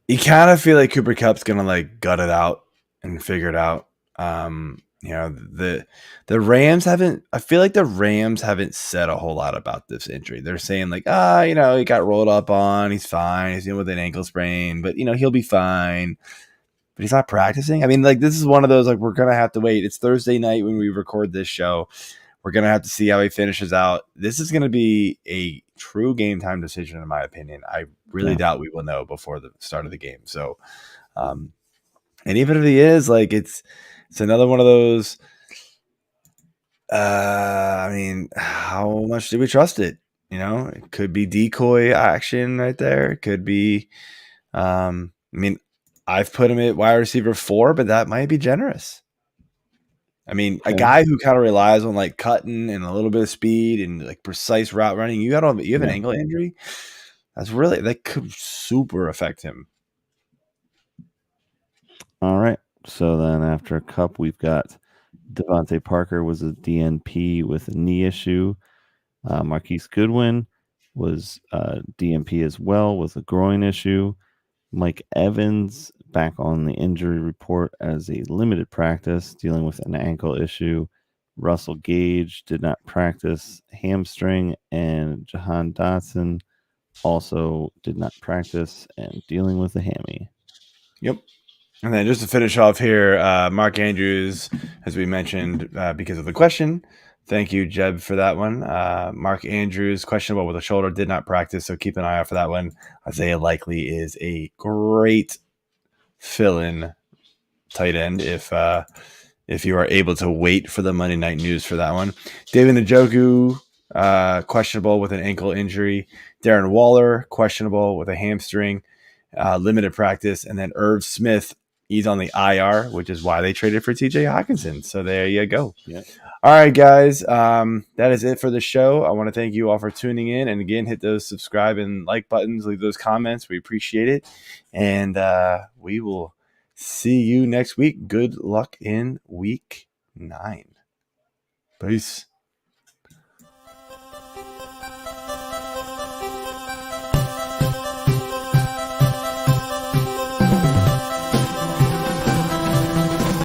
you kind of feel like Cooper Kupp's gonna like gut it out and figure it out. The Rams haven't. I feel like the Rams haven't said a whole lot about this injury. They're saying like, he got rolled up on. He's fine. He's dealing with an ankle sprain, but he'll be fine. But he's not practicing. I mean, like, this is one of those, like, we're gonna have to wait. It's Thursday night when we record this show. We're gonna have to see how he finishes out. This is gonna be a true game time decision, in my opinion. I really doubt we will know before the start of the game. So, and even if he is, like, it's another one of those. I mean, how much do we trust it? It could be decoy action right there. It could be. I mean, I've put him at wide receiver 4, but that might be generous. I mean, a guy who kind of relies on like cutting and a little bit of speed and like precise route running. You have an ankle injury. That could super affect him. All right. So then after Kupp, we've got Devontae Parker was a DNP with a knee issue. Marquise Goodwin was DNP as well with a groin issue. Mike Evans back on the injury report as a limited practice, dealing with an ankle issue. Russell Gage did not practice, hamstring, and Jahan Dotson also did not practice and dealing with a hammy. Yep. And then just to finish off here, Mark Andrews, as we mentioned, because of the question. Thank you, Jeb, for that one. Mark Andrews, questionable with a shoulder, did not practice, so keep an eye out for that one. Isaiah Likely is a great fill-in tight end if you are able to wait for the Monday night news for that one. David Njoku, questionable with an ankle injury. Darren Waller, questionable with a hamstring, limited practice. And then Irv Smith, he's on the IR, which is why they traded for TJ Hawkinson. So there you go. Yeah. All right, guys. That is it for the show. I want to thank you all for tuning in. And again, hit those subscribe and like buttons. Leave those comments. We appreciate it. And we will see you next week. Good luck in week 9. Peace.